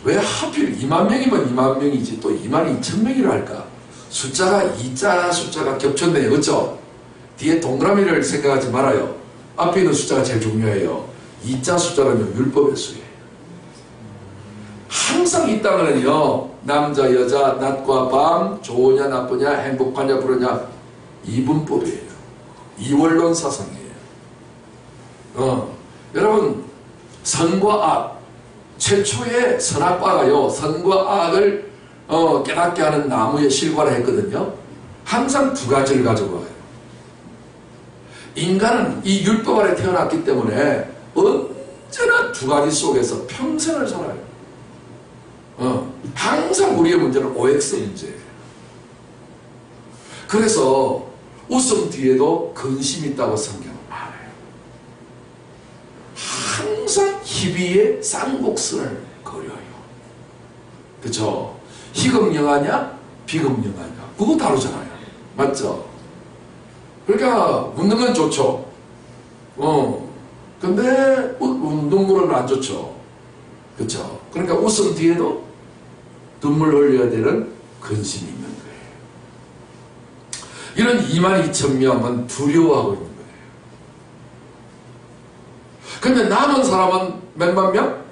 왜 하필 2만 명이면 2만 명이지 또 2만 2천 명이라 할까? 숫자가 2자 숫자가 겹쳤네요. 그렇죠? 뒤에 동그라미를 생각하지 말아요. 앞에 있는 숫자가 제일 중요해요. 2자 숫자는요 율법의 수예요. 항상 이 땅에는요 남자 여자 낮과 밤 좋으냐 나쁘냐 행복하냐 불우냐 이분법이에요. 이원론 사상이에요. 여러분 선과 악 최초의 선악과가요 선과 악을 깨닫게 하는 나무의 실과를 했거든요. 항상 두 가지를 가지고 와요. 인간은 이 율법 아래 태어났기 때문에 언제나 두 가지 속에서 평생을 살아요. 항상 우리의 문제는 OX 문제예요. 그래서 웃음 뒤에도 근심이 있다고 성경은 말해요. 항상 희비의 쌍곡선을 그려요. 그렇죠? 희극영화냐 비극영화냐 그거 다르잖아요. 맞죠? 그러니까 웃는 건 좋죠. 근데 눈물은 안 좋죠. 그렇죠? 그러니까 웃음 뒤에도 눈물 흘려야 되는 근심이 있는 거예요. 이런 2만 2천 명은 두려워하고 있는 거예요. 근데 남은 사람은 몇만 명?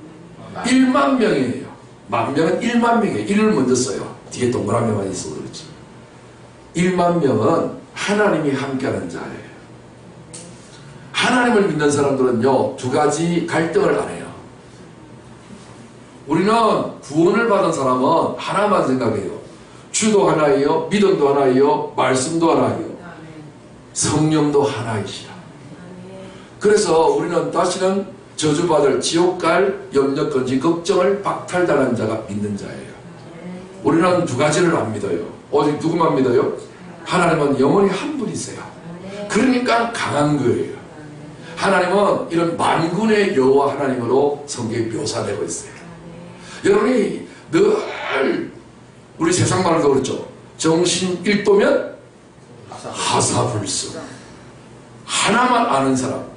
1만 명이에요. 만 명은 1만 명이에요. 1을 먼저 써요. 뒤에 동그라미만 있어서 그렇지. 1만 명은 하나님이 함께하는 자예요. 하나님을 믿는 사람들은요 두 가지 갈등을 안 해요. 우리는 구원을 받은 사람은 하나만 생각해요. 주도 하나이요 믿음도 하나이요 말씀도 하나이요 성령도 하나이시라. 그래서 우리는 다시는 저주받을 지옥 갈 염려, 건진, 걱정을 박탈당한 자가 믿는 자예요. 우리는 두 가지를 안 믿어요. 오직 누구만 믿어요? 하나님은 영원히 한 분이세요. 그러니까 강한 거예요. 하나님은 이런 만군의 여호와 하나님으로 성경에 묘사되고 있어요. 여러분이 늘 우리 세상 말도 그렇죠. 정신 1도면 하사불수. 하나만 아는 사람.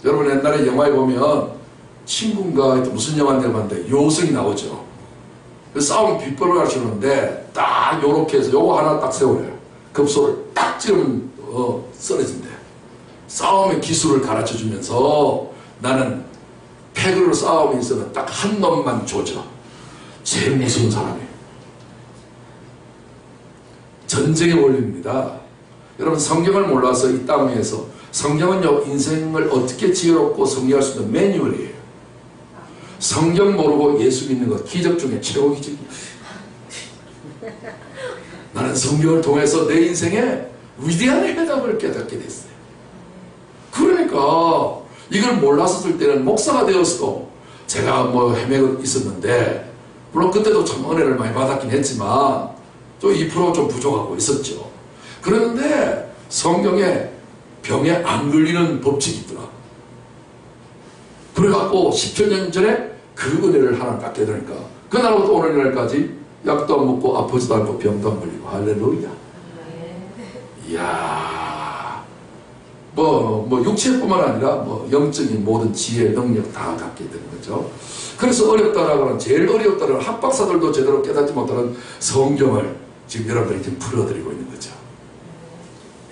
여러분 옛날에 영화에 보면 친구인가 무슨 영화인지 봤는데 요성이 나오죠. 싸움 비법을 가르치는데 딱 요렇게 해서 요거 하나 딱 세우래요. 급소를 딱 찌르면 쓰러진대. 싸움의 기술을 가르쳐주면서 나는 패그로 싸움이 있으면 딱 한 놈만 조져. 제일 무서운 사람이에요. 전쟁의 원리입니다. 여러분 성경을 몰라서 이 땅 위에서 성경은요 인생을 어떻게 지혜롭고 성리할 수 있는 매뉴얼이에요. 성경 모르고 예수 믿는 것 기적 중에 최고 기적이에요. 나는 성경을 통해서 내 인생에 위대한 해답을 깨닫게 됐어요. 그러니까 이걸 몰랐을 때는 목사가 되었어도 제가 뭐 헤매고 있었는데 물론 그때도 참 은혜를 많이 받았긴 했지만 또 2% 좀 부족하고 있었죠. 그런데 성경에 병에 안 걸리는 법칙이 있더라. 그래갖고 10여 년 전에 그 은혜를 하나 받게 되니까 그날부터 오늘날까지 약도 안 먹고 아프지도 않고 병도 안 걸리고 할렐루야. 이야 뭐 육체뿐만 아니라 뭐 영적인 모든 지혜 능력 다 갖게 되는 거죠. 그래서 어렵다라고 하는 제일 어렵다라는 학박사들도 제대로 깨닫지 못하는 성경을 지금 여러분들이 지금 풀어드리고 있는 거죠.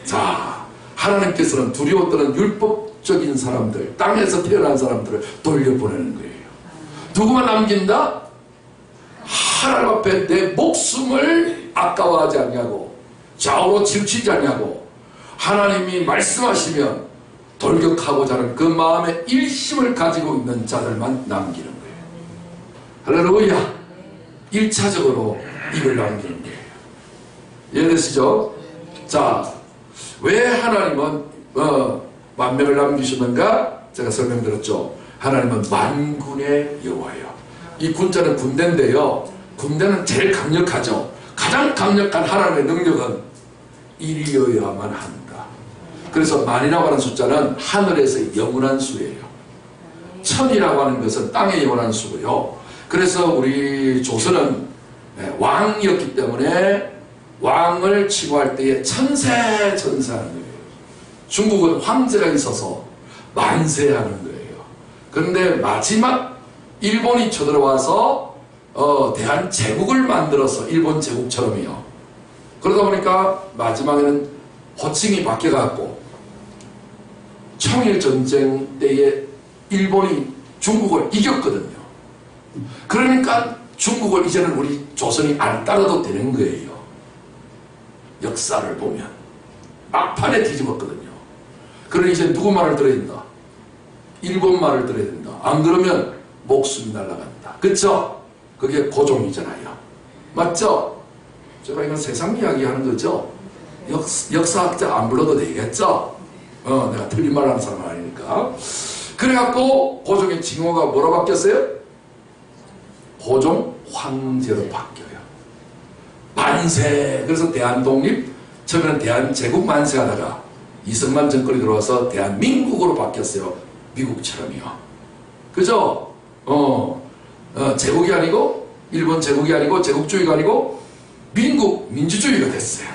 자, 하나님께서는 두려워 떠는 율법적인 사람들, 땅에서 태어난 사람들을 돌려보내는 거예요. 누구만 남긴다? 하나님 앞에 내 목숨을 아까워하지 않냐고, 좌우로 치우치지 않냐고, 하나님이 말씀하시면 돌격하고자 하는 그 마음의 일심을 가지고 있는 자들만 남기는 거예요. 할렐루야. 1차적으로 이걸 남기는 거예요. 이해되시죠? 자, 왜 하나님은 만명을 남기셨는가? 제가 설명드렸죠. 하나님은 만군의 여호와예요. 이 군자는 군대인데요. 군대는 제일 강력하죠. 가장 강력한 하나님의 능력은 1이어야만 한다. 그래서 만이라고 하는 숫자는 하늘에서 영원한 수예요. 천이라고 하는 것은 땅의 영원한 수고요. 그래서 우리 조선은 왕이었기 때문에 왕을 칭호할 때에 천세하는 거예요. 중국은 황제가 있어서 만세하는 거예요. 그런데 마지막 일본이 쳐들어와서 대한제국을 만들어서 일본 제국처럼이요. 그러다 보니까 마지막에는 호칭이 바뀌어갖고 청일전쟁 때에 일본이 중국을 이겼거든요. 그러니까 중국을 이제는 우리 조선이 안 따라도 되는 거예요. 역사를 보면 막판에 뒤집었거든요. 그러니 이제 누구 말을 들어야 된다? 일본 말을 들어야 된다. 안 그러면 목숨이 날아간다. 그쵸? 그게 고종이잖아요. 맞죠? 제가 이건 세상 이야기 하는 거죠. 역사학자 안 불러도 되겠죠? 내가 틀린 말 하는 사람은 아니니까. 그래갖고 고종의 징호가 뭐로 바뀌었어요? 고종 황제로 바뀌어요. 만세. 그래서 대한독립, 처음에는 대한제국 만세 하다가 이승만 정권이 들어와서 대한민국으로 바뀌었어요. 미국처럼요. 그죠? 제국이 아니고, 일본 제국이 아니고, 제국주의가 아니고, 민국, 민주주의가 됐어요.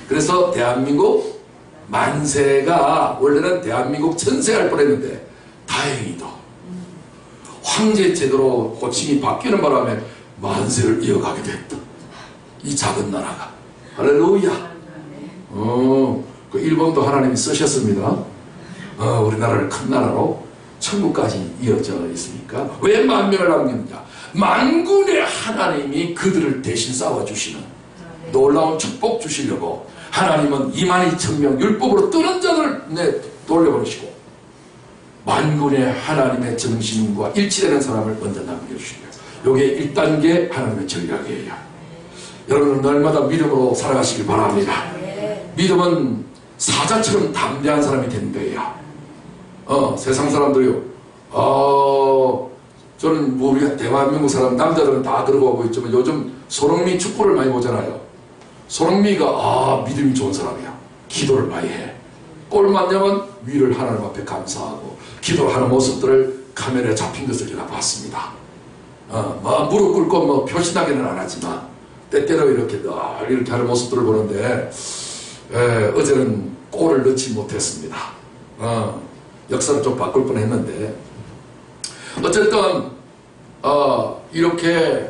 그래서 대한민국 만세가 원래는 대한민국 천세할 뻔했는데, 다행히도 황제 제도로 호칭이 바뀌는 바람에 만세를 이어가게 됐다. 이 작은 나라가. 할렐루야. 그 일본도 하나님이 쓰셨습니다. 우리나라를 큰 나라로 천국까지 이어져 있으니까. 왜 만명을 남겼느냐? 만군의 하나님이 그들을 대신 싸워주시는 놀라운 축복 주시려고 하나님은 22,000명 율법으로 뜨는 자들을 돌려보내시고 만군의 하나님의 정신과 일치되는 사람을 먼저 남겨주시고요. 이게 1단계 하나님의 전략이에요. 여러분은 날마다 믿음으로 살아가시길 바랍니다. 믿음은 사자처럼 담대한 사람이 되는 거예요. 세상 사람들이요. 저는 뭐 우리가 대한민국 사람, 남자들은 다 그러고 하고 있지만 요즘 손흥민 축구를 많이 보잖아요. 손흥민이가 믿음이 좋은 사람이야. 기도를 많이 해. 골만 넣으면 위를 하나님 앞에 감사하고 기도를 하는 모습들을 카메라에 잡힌 것을 제가 봤습니다. 무릎 꿇고 뭐 표신하기는 안 하지만 때때로 이렇게 하는 모습들을 보는데 어제는 골을 넣지 못했습니다. 역사를 좀 바꿀 뻔했는데 어쨌든 이렇게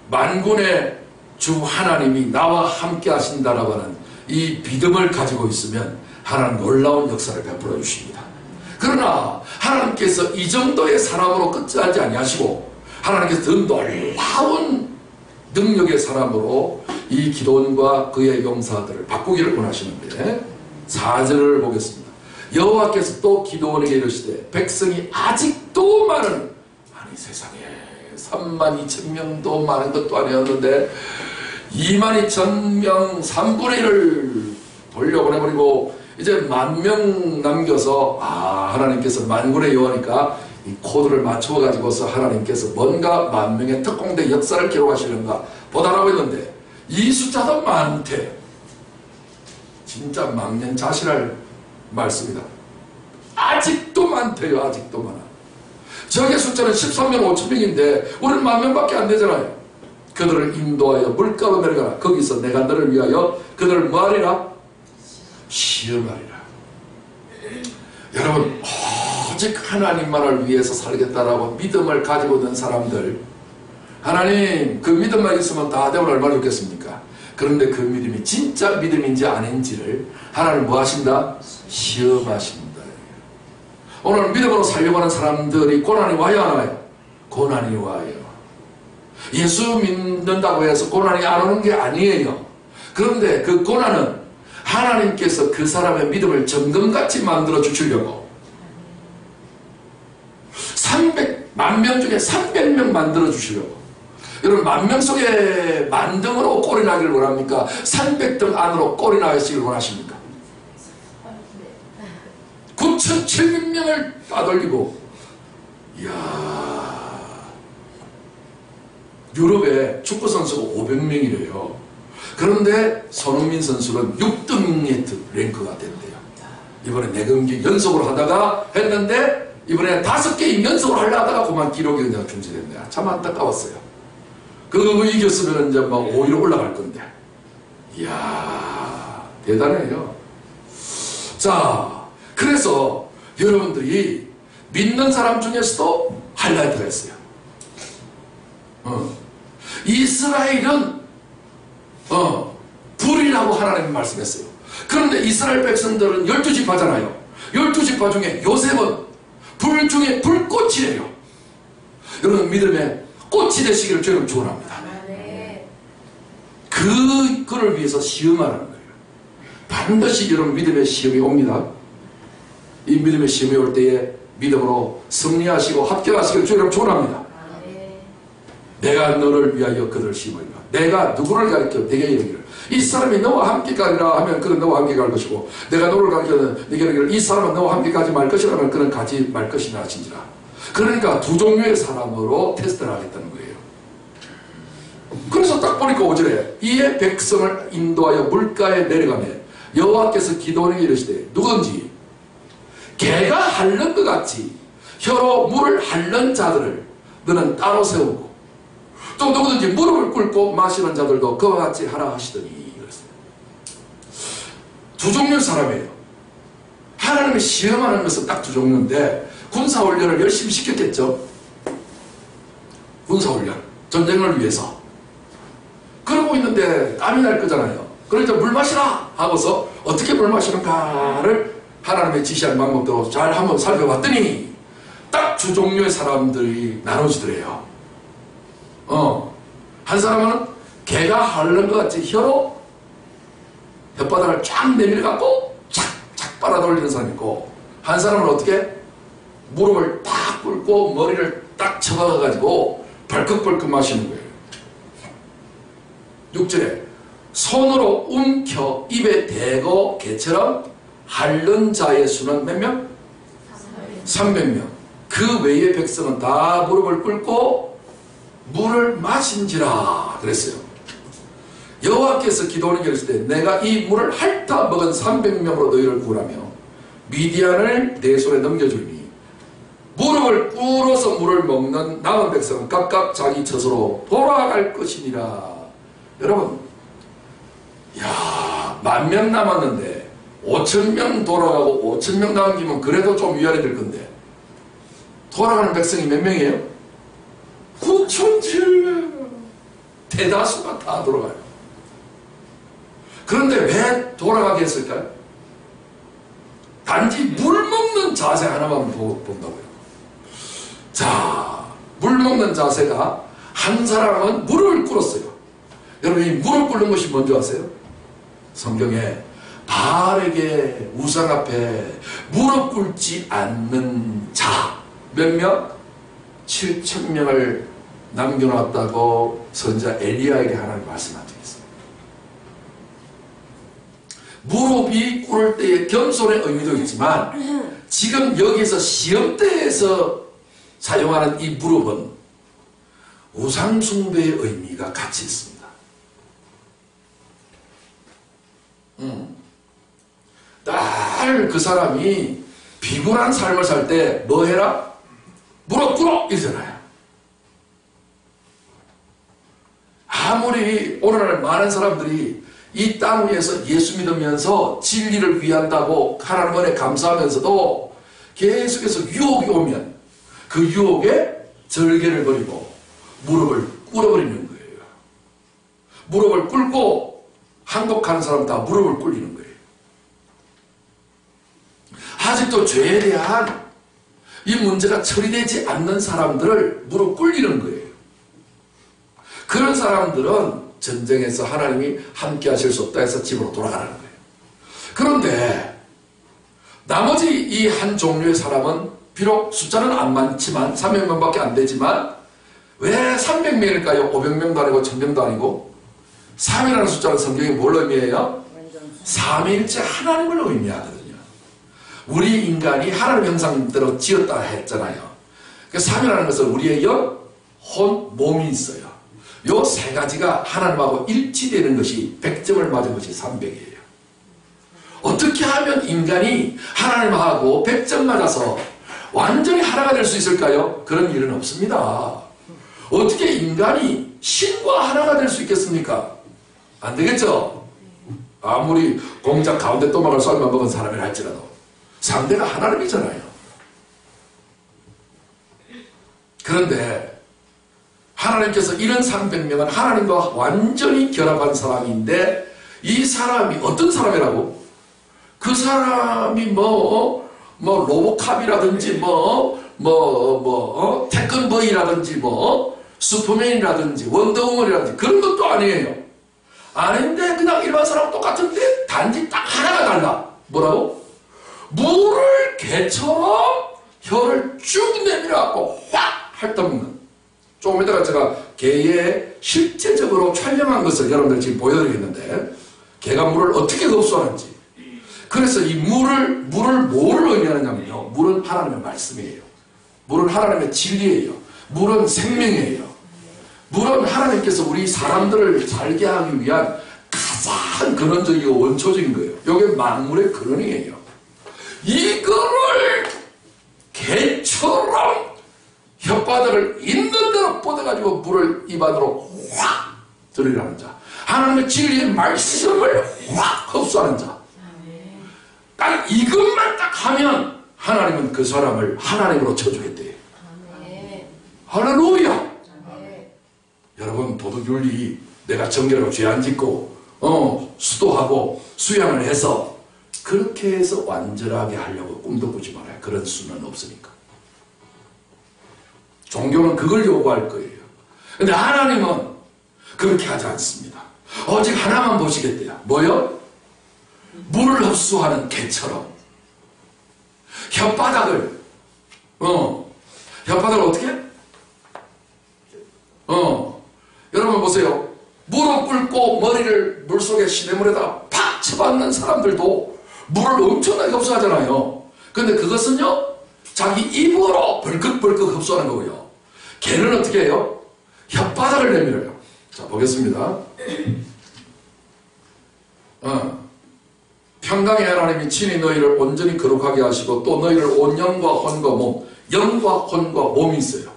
만군의 주 하나님이 나와 함께 하신다라고 하는 이 믿음을 가지고 있으면 하나님 놀라운 역사를 베풀어 주십니다. 그러나 하나님께서 이 정도의 사람으로 끝하지 아니하시고 하나님께서 더 놀라운 능력의 사람으로 이 기도원과 그의 용사들을 바꾸기를 원하시는데 4절을 보겠습니다. 여호와께서 또 기도원에게 이르시되 백성이 아직도 많은, 아니 세상에 32,000명도 많은 것도 아니었는데 22,000명 3분의 1을 돌려보내버리고 이제 10,000명 남겨서 하나님께서 만군의 여호와니까 이 코드를 맞춰가지고서 하나님께서 뭔가 10,000명의 특공대 역사를 기록하시는가 보다라고 했는데 이 숫자도 많대. 진짜 막년 자신할 말씀이다. 아직도 많대요. 아직도 많아. 저게 숫자는 13만 5천 명인데 우리는 10,000명밖에 안 되잖아요. 그들을 인도하여 물가로 내려가라. 거기서 내가 너를 위하여 그들을 뭐하리라? 시험하리라. 여러분 오직 하나님만을 위해서 살겠다라고 믿음을 가지고 있는 사람들, 하나님 그 믿음만 있으면 다 되면 얼마나 좋겠습니까? 그런데 그 믿음이 진짜 믿음인지 아닌지를 하나님 뭐 하신다? 시험하신다. 오늘 믿음으로 살려고 하는 사람들이 고난이 와요 안 와요? 고난이 와요. 예수 믿는다고 해서 고난이 안 오는 게 아니에요. 그런데 그 고난은 하나님께서 그 사람의 믿음을 정금같이 만들어 주시려고 300만 명 중에 300명 만들어 주시려고. 여러분 10,000명 속에 만등으로 꼴이 나기를 원합니까? 300등 안으로 꼴이 나시길 원하십니까? 9,700명을 따돌리고, 이야, 유럽에 축구 선수가 500명이래요. 그런데 손흥민 선수는 6등의 랭크가 된대요. 이번에 4경기 연속으로 하다가 했는데 이번에 5게임 연속으로 하려 하다가 그만 기록이 그냥 중지됐네요. 참 안타까웠어요. 그거 이겼으면 이제 막 5위로 올라갈 건데. 이야, 대단해요. 자, 그래서 여러분들이 믿는 사람 중에서도 하이라이트가 있어요. 이스라엘은 불이라고 하나님이 말씀했어요. 그런데 이스라엘 백성들은 12지파잖아요. 12지파 중에 요셉은 불 중에 불꽃이래요. 여러분 믿음의 꽃이 되시기를 저는 축원합니다. 그거를 위해서 시험하라는 거예요. 반드시 여러분 믿음의 시험이 옵니다. 이 믿음의 시험이 올 때에 믿음으로 승리하시고 합격하시기를 주님 축원합니다. 내가 너를 위하여 그들을 심으리라. 내가 누구를 가르쳐 내게 이르기를 이 사람이 너와 함께 가리라 하면 그는 너와 함께 갈 것이고 내가 너를 가르쳐는 내게 이르기를 이 사람은 너와 함께 가지 말 것이라 하면 그는 가지 말 것이라 하신지라. 그러니까 두 종류의 사람으로 테스트를 하겠다는 거예요. 그래서 딱 보니까 5절에 이에 백성을 인도하여 물가에 내려가며 여호와께서 기도원에게 이르시되 누구든지 개가 핥는 것 같이 혀로 물을 핥는 자들을 너는 따로 세우고 또 누구든지 무릎을 꿇고 마시는 자들도 그와 같이 하라 하시더니 그랬어요. 두 종류의 사람이에요. 하나님이 시험하는 것은 딱 두 종류인데 군사훈련을 열심히 시켰겠죠. 군사훈련 전쟁을 위해서 그러고 있는데 땀이 날 거잖아요. 그러니까 물 마시라 하고서 어떻게 물 마시는가를 하나님의 지시한 방법대로 잘 한번 살펴봤더니 딱 두 종류의 사람들이 나눠지더래요. 한 사람은 개가 핥는 것 같이 혀로 혓바닥을 쫙 내밀어갖고 착착 빨아돌리는 사람이 있고 한 사람은 어떻게 무릎을 딱 꿇고 머리를 딱 쳐박아가지고 벌컥벌컥 마시는 거예요. 6절에 손으로 움켜 입에 대고 개처럼 핥는 자의 수는 몇 명? 300명. 그 외의 백성은 다 무릎을 꿇고 물을 마신지라 그랬어요. 여호와께서 기도원에게 이르실 때 내가 이 물을 핥아 먹은 300명으로 너희를 구하며 미디안을 내 손에 넘겨주리니 무릎을 꿇어서 물을 먹는 남은 백성은 각각 자기 처소로 돌아갈 것이니라. 여러분, 야, 10,000명 남았는데 5,000명 돌아가고 5,000명 남기면 그래도 좀 위안이 될 건데 돌아가는 백성이 몇 명이에요? 9,700명. 대다수가 다 돌아가요. 그런데 왜 돌아가게 했을까요? 단지 물 먹는 자세 하나만 본다고요. 자, 물 먹는 자세가 한 사람은 무릎을 꿇었어요. 여러분, 이 무릎 꿇는 것이 뭔지 아세요? 성경에 바알에게 우상 앞에 무릎 꿇지 않는 자 몇 명? 7,000명을 남겨놨다고 선지자 엘리야에게 하나님 말씀하셨습니다. 무릎이 꿇을 때의 겸손의 의미도 있지만 지금 여기서 시험대에서 사용하는 이 무릎은 우상숭배의 의미가 같이 있습니다. 날 그 사람이 비굴한 삶을 살 때 뭐 해라? 무릎 꿇어! 이러잖아요. 아무리 오늘날 많은 사람들이 이 땅 위에서 예수 믿으면서 진리를 위한다고 하나님 은혜 감사하면서도 계속해서 유혹이 오면 그 유혹에 절개를 버리고 무릎을 꿇어버리는 거예요. 무릎을 꿇고 항복하는 사람 다 무릎을 꿇리는 거예요. 아직도 죄에 대한 이 문제가 처리되지 않는 사람들을 무릎 꿇리는 거예요. 그런 사람들은 전쟁에서 하나님이 함께 하실 수 없다 해서 집으로 돌아가는 거예요. 그런데 나머지 이 한 종류의 사람은 비록 숫자는 안 많지만 300명밖에 안 되지만 왜 300명일까요? 500명도 아니고 1000명도 아니고 3이라는 숫자는 성경이 뭘 의미해요? 삼위일체 하나님을 의미하거든요. 우리 인간이 하나님 형상대로 지었다 했잖아요. 그 3이라는 것은 우리의 영, 혼, 몸이 있어요. 요 세 가지가 하나님하고 일치되는 것이 100점을 맞은 것이 300이에요. 어떻게 하면 인간이 하나님하고 100점 맞아서 완전히 하나가 될 수 있을까요? 그런 일은 없습니다. 어떻게 인간이 신과 하나가 될 수 있겠습니까? 안 되겠죠? 아무리 공작 가운데 또막을 썰만 먹은 사람이라 할지라도 상대가 하나님이잖아요. 그런데 하나님께서 이런 300명은 하나님과 완전히 결합한 사람인데 이 사람이 어떤 사람이라고? 그 사람이 로보캅이라든지 태권보이라든지 슈퍼맨이라든지 원더우먼이라든지 그런 것도 아니에요. 아닌데 그냥 일반 사람과 똑같은데 단지 딱 하나가 달라. 뭐라고? 물을 개처럼 혀를 쭉 내밀어갖고 확 핥아먹는. 조금 이따가 제가 개의 실제적으로 촬영한 것을 여러분들 지금 보여드리겠는데 개가 물을 어떻게 흡수하는지. 그래서 이 물을 뭐를 의미하느냐면요. 물은 하나님의 말씀이에요. 물은 하나님의 진리예요. 물은 생명이에요. 물은 하나님께서 우리 사람들을 살게 하기 위한 가장 근원적이고 원초적인 거예요. 이게 만물의 근원이에요. 이거를 개처럼 혓바닥을 있는 대로 뻗어가지고 물을 입안으로 확 들이라는 자. 하나님의 진리의 말씀을 확 흡수하는 자. 딱 이것만 딱 하면 하나님은 그 사람을 하나님으로 쳐주겠대요. 할렐루야. 여러분, 도덕윤리 내가 정결하고 죄 안 짓고 수도하고 수양을 해서 그렇게 해서 완전하게 하려고 꿈도 꾸지 말아요. 그런 수는 없으니까. 종교는 그걸 요구할 거예요. 근데 하나님은 그렇게 하지 않습니다. 오직 하나만 보시겠대요. 뭐요? 물을 흡수하는 개처럼 혓바닥을 어떻게? 여러분 보세요. 무릎 꿇고 머리를 물속에 시냇물에다가 팍 쳐박는 사람들도 물을 엄청나게 흡수하잖아요. 근데 그것은요 자기 입으로 벌컥벌컥 흡수하는 거고요. 개는 어떻게 해요? 혓바닥을 내밀어요. 자, 보겠습니다. 평강의 하나님이 친히 너희를 온전히 거룩하게 하시고 또 너희를 온 영과 혼과 몸, 영과 혼과 몸이 있어요.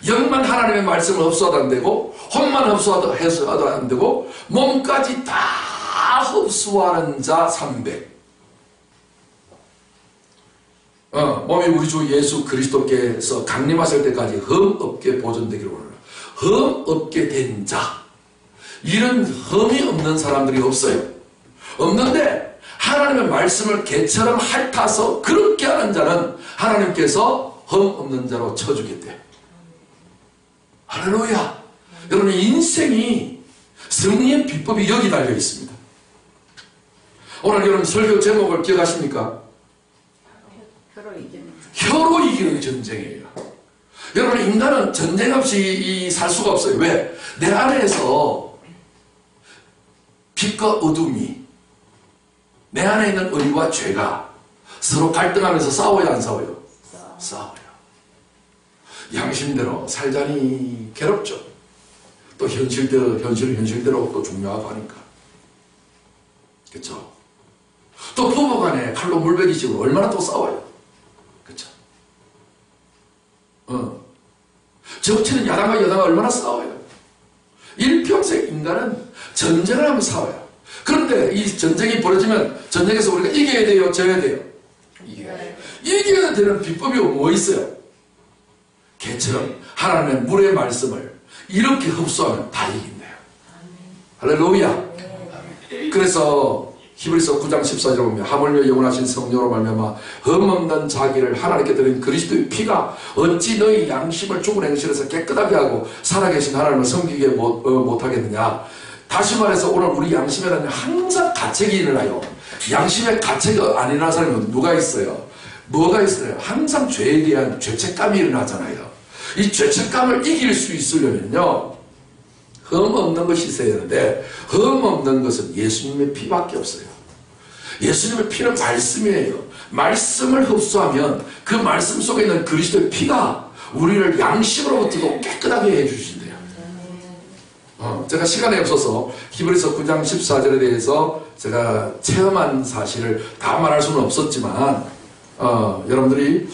영만 하나님의 말씀을 흡수하도 안 되고 혼만 흡수하도 안 되고 몸까지 다 흡수하는 자 300. 몸이 우리 주 예수 그리스도께서 강림하실 때까지 흠없게 보존되기를 원합니다. 흠없게 된 자, 이런 흠이 없는 사람들이 없어요. 없는데 하나님의 말씀을 개처럼 핥아서 그렇게 하는 자는 하나님께서 흠 없는 자로 쳐주겠대요. 할렐루야. 여러분, 인생이 승리의 비법이 여기 달려 있습니다. 오늘 여러분 설교 제목을 기억하십니까? 혀로 이기는 전쟁이에요. 여러분, 인간은 전쟁 없이 살 수가 없어요. 왜? 내 안에서 빛과 어둠이, 내 안에 있는 의와 죄가 서로 갈등하면서 싸워요, 안 싸워요? 싸워요. 양심대로 살자니 괴롭죠. 또 현실대로 또 중요하고 하니까. 그렇죠? 또 부부간에 칼로 물베기식으로 얼마나 또 싸워요. 그렇죠? 정치는 야당과 여당과 얼마나 싸워요. 일평생 인간은 전쟁을 하면 싸워요. 그런데 이 전쟁이 벌어지면 전쟁에서 우리가 이겨야 돼요, 져야 돼요? 이겨야 되는 비법이 뭐 있어요? 개처럼 하나님의 물의 말씀을 이렇게 흡수하면 다 이긴대요. 할렐루야. 그래서 히브리서 9장 14절에 보면 하물며 영원하신 성령으로 말미암아 흠없는 자기를 하나님께 드린 그리스도의 피가 어찌 너희 양심을 죽은 행실에서 깨끗하게 하고 살아계신 하나님을 섬기게 못하겠느냐. 다시 말해서 오늘 우리 양심에는 항상 가책이 일어나요. 양심에 가책이 안 일어나는 사람은 누가 있어요? 뭐가 있어요? 항상 죄에 대한 죄책감이 일어나잖아요. 이 죄책감을 이길 수 있으려면요, 흠 없는 것이 있어야 되는데, 흠 없는 것은 예수님의 피밖에 없어요. 예수님의 피는 말씀이에요. 말씀을 흡수하면 그 말씀 속에 있는 그리스도의 피가 우리를 양심으로부터도 깨끗하게 해주신대요. 제가 시간이 없어서 히브리서 9장 14절에 대해서 제가 체험한 사실을 다 말할 수는 없었지만, 여러분들이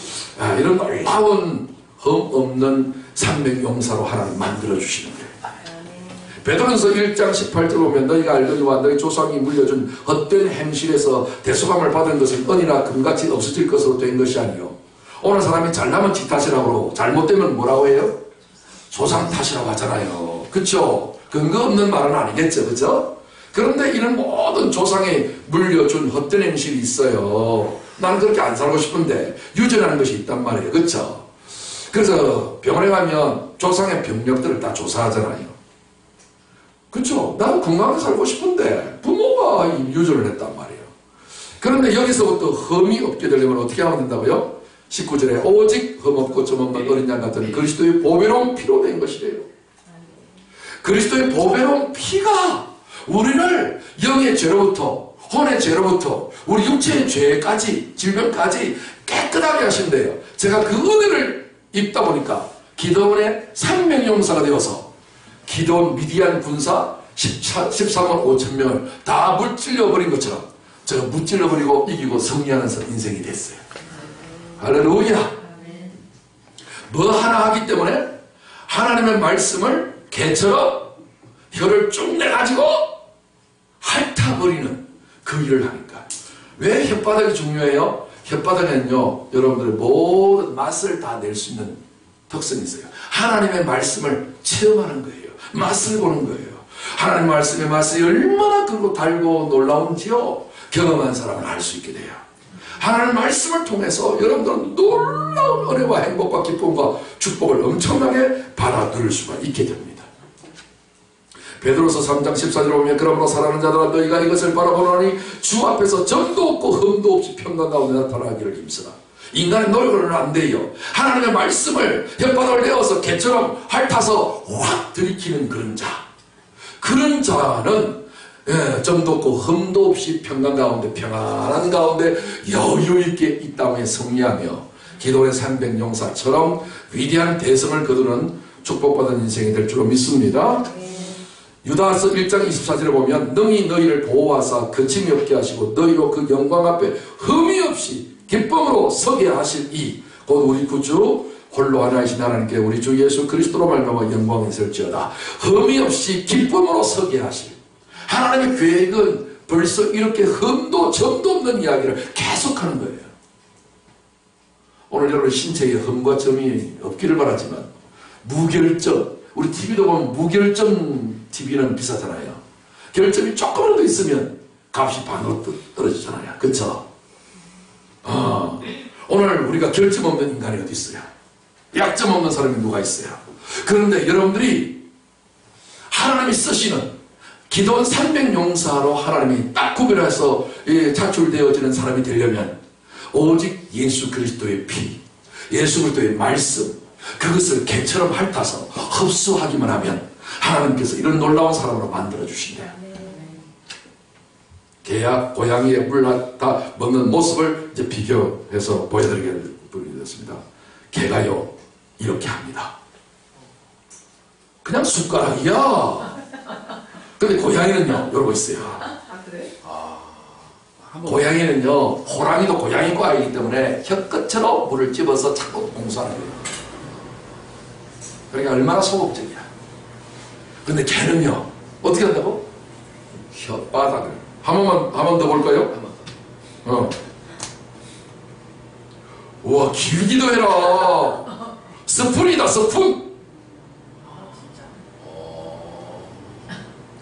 이런 놀라운 흠 없는 300용사로 하나님 만들어주시는 거예요. 베드로전서 1장 18절 보면 너희가 알거니와 너희 조상이 물려준 헛된 행실에서 대속함을 받은 것은 은이나 금같이 없어질 것으로 된 것이 아니요. 오늘 사람이 잘나면 지 탓이라고, 잘못되면 뭐라고 해요? 조상 탓이라고 하잖아요. 그쵸? 근거 없는 말은 아니겠죠. 그쵸? 그런데 이런 모든 조상이 물려준 헛된 행실이 있어요. 나는 그렇게 안 살고 싶은데 유전하는 것이 있단 말이에요. 그쵸? 그래서 병원에 가면 조상의 병력들을 다 조사하잖아요. 그쵸? 나도 건강하게 살고 싶은데 부모가 유전을 했단 말이에요. 그런데 여기서부터 흠이 없게 되려면 어떻게 하면 된다고요? 19절에 오직 흠없고 점없는 어린 양 같은 그리스도의 보배로운 피로 된 것이래요. 그리스도의 보배로운 피가 우리를 영의 죄로부터, 혼의 죄로부터, 우리 육체의 죄까지, 질병까지 깨끗하게 하신대요. 제가 그 은혜를 입다 보니까 기도원의 300용사가 되어서 기도원 미디안 군사 13만 5천 명을 다 무찔러버린 것처럼 제가 무찔러버리고 이기고 승리하는 인생이 됐어요. 할렐루야. 뭐 하나 하기 때문에 하나님의 말씀을 개처럼 혀를 쭉 내가지고 핥아버리는 그 일을 하니까. 왜 혓바닥이 중요해요? 혓바닥에는요, 여러분들의 모든 맛을 다 낼 수 있는 특성이 있어요. 하나님의 말씀을 체험하는 거예요. 맛을 보는 거예요. 하나님 말씀의 맛이 얼마나 그리고 달고 놀라운지요, 경험한 사람은 알 수 있게 돼요. 하나님 말씀을 통해서 여러분들은 놀라운 은혜와 행복과 기쁨과 축복을 엄청나게 받아 누릴 수가 있게 됩니다. 베드로서 3장 14절에 보면 그러므로 사랑하는 자들아 너희가 이것을 바라보노니 주 앞에서 점도 없고 흠도 없이 평강 가운데 나타나기를 힘쓰라. 인간의 노력으로는 안 돼요. 하나님의 말씀을 혓바닥을 내어서 개처럼 핥아서 확 들이키는 그런 자, 그런 자는 점도 없고 흠도 없이 평강 가운데 평안한 가운데 여유 있게 이 땅에 승리하며 기도의 300용사처럼 위대한 대성을 거두는 축복받은 인생이 될 줄로 믿습니다. 유다서 1장 24절에 보면 능히 너희를 보호하사 거침이 없게 하시고 너희로 그 영광 앞에 흠이 없이 기쁨으로 서게 하실 이 곧 우리 구주 홀로 하나이신 하나님께 우리 주 예수 그리스도로 말미암아 영광이 있을지어다. 흠이 없이 기쁨으로 서게 하실 하나님의 계획은 벌써 이렇게 흠도 점도 없는 이야기를 계속하는 거예요. 오늘 여러분 신체에 흠과 점이 없기를 바라지만 무결점, 우리 TV도 보면 무결점 TV는 비싸잖아요. 결점이 조금이라도 있으면 값이 반으로 떨어지잖아요. 그렇죠? 오늘 우리가 결점 없는 인간이 어디 있어요? 약점 없는 사람이 누가 있어요? 그런데 여러분들이 하나님이 쓰시는 기도원 300용사로 하나님이 딱 구별해서 차출되어지는 사람이 되려면 오직 예수 그리스도의 피, 예수 그리스도의 말씀, 그것을 개처럼 핥아서 흡수하기만 하면 하나님께서 이런 놀라운 사람으로 만들어주신대요. 개야 고양이의 물 다 먹는 모습을 이제 비교해서 보여드리겠습니다. 개가요 이렇게 합니다. 그냥 숟가락이야. 근데 고양이는요 이러고 있어요. 고양이는요 호랑이도 고양이과 아이기 때문에 혀끝으로 물을 집어서 자꾸 공수하는 거예요. 그러니까 얼마나 소극적이야. 근데 개는요 어떻게 한다고? 혓바닥을 한 번 더 볼까요? 우와 길기도 해라. 스푼이다 스푼.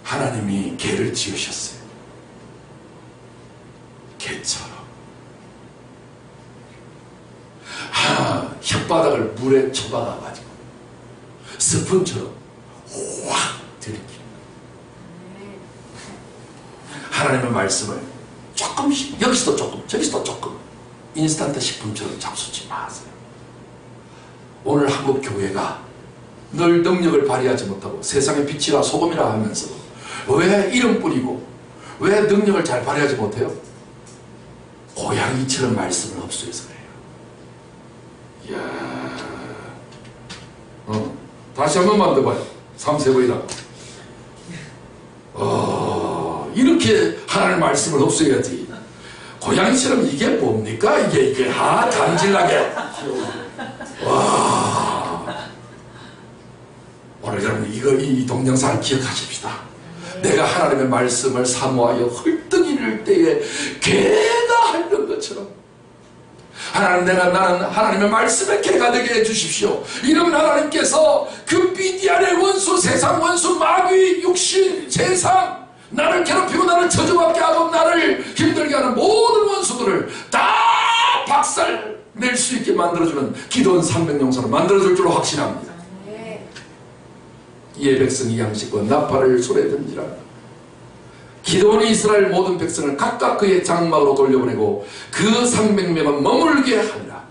하나님이 개를 지으셨어요. 개처럼 혓바닥을 물에 쳐박아가지고 스푼처럼 확 들이키는 하나님의 말씀을 조금씩 여기서도 조금 저기서도 조금 인스턴트 식품처럼 잡수지 마세요. 오늘 한국 교회가 늘 능력을 발휘하지 못하고 세상의 빛이라 소금이라 하면서 왜 이름 뿌리고 왜 능력을 잘 발휘하지 못해요? 고양이처럼 말씀을 흡수해서 그래요. 이야. 다시 한 번만 더 봐요. 3세보이다. 이렇게 하나님 말씀을 흡수해야지. 고양이처럼 이게 뭡니까? 이게 간질나게. 와. 오늘 여러분 이 동영상을 기억하십시다. 내가 하나님의 말씀을 사모하여 헐떡이를 때에 개가 핥는 것처럼 하나님 나는 하나님의 말씀에 개가 되게 해주십시오. 이러면 하나님께서 그 비디안의 원수 세상 원수 마귀 육신 세상 나를 괴롭히고 나를 저주받게 하고 나를 힘들게 하는 모든 원수들을 다 박살 낼 수 있게 만들어주는 기도원 300용사로 만들어줄 줄로 확신합니다. 이에 백성이 양식과 나팔을 손에 든지라. 기도원이 이스라엘 모든 백성을 각각 그의 장막으로 돌려보내고 그 300명은 머물게 하니라.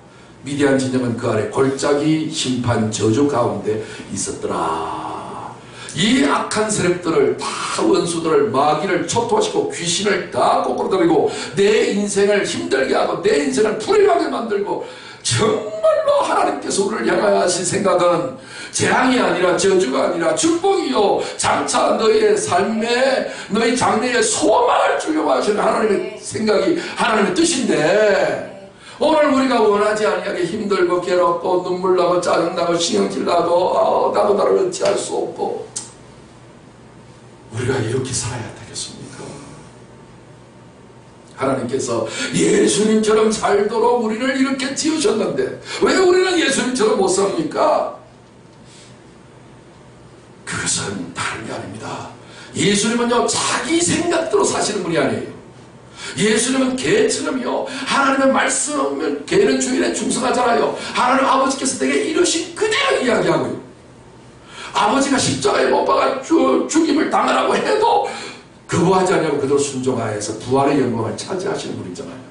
미디안 진영은 그 아래 골짜기 심판 저주 가운데 있었더라. 이 악한 세력들을 다 원수들을 마귀를 초토화시키고 귀신을 다 거꾸로 들이고 내 인생을 힘들게 하고 내 인생을 불행하게 만들고 정말로 하나님께서 우리를 향하여 하신 생각은 재앙이 아니라 저주가 아니라 축복이요 장차 너희의 삶에 너희 장래에 소망을 주려고 하시는 하나님의 생각이 하나님의 뜻인데 오늘 우리가 원하지 아니하게 힘들고 괴롭고 눈물나고 짜증나고 신경질나고 나도 나를 어찌할 수 없고 우리가 이렇게 살아야 되겠습니까? 하나님께서 예수님처럼 살도록 우리를 이렇게 지으셨는데 왜 우리는 예수님처럼 못 삽니까? 그것은 다른 게 아닙니다. 예수님은요 자기 생각대로 사시는 분이 아니에요. 예수님은 개처럼요 하나님의 말씀을 개는 주일에 충성하잖아요. 하나님 아버지께서 내게 이러신 그대로 이야기하고요. 아버지가 십자가에 못 박아 죽임을 당하라고 해도 거부하지 않냐고 그대로 순종하여서 부활의 영광을 차지하시는 분이잖아요.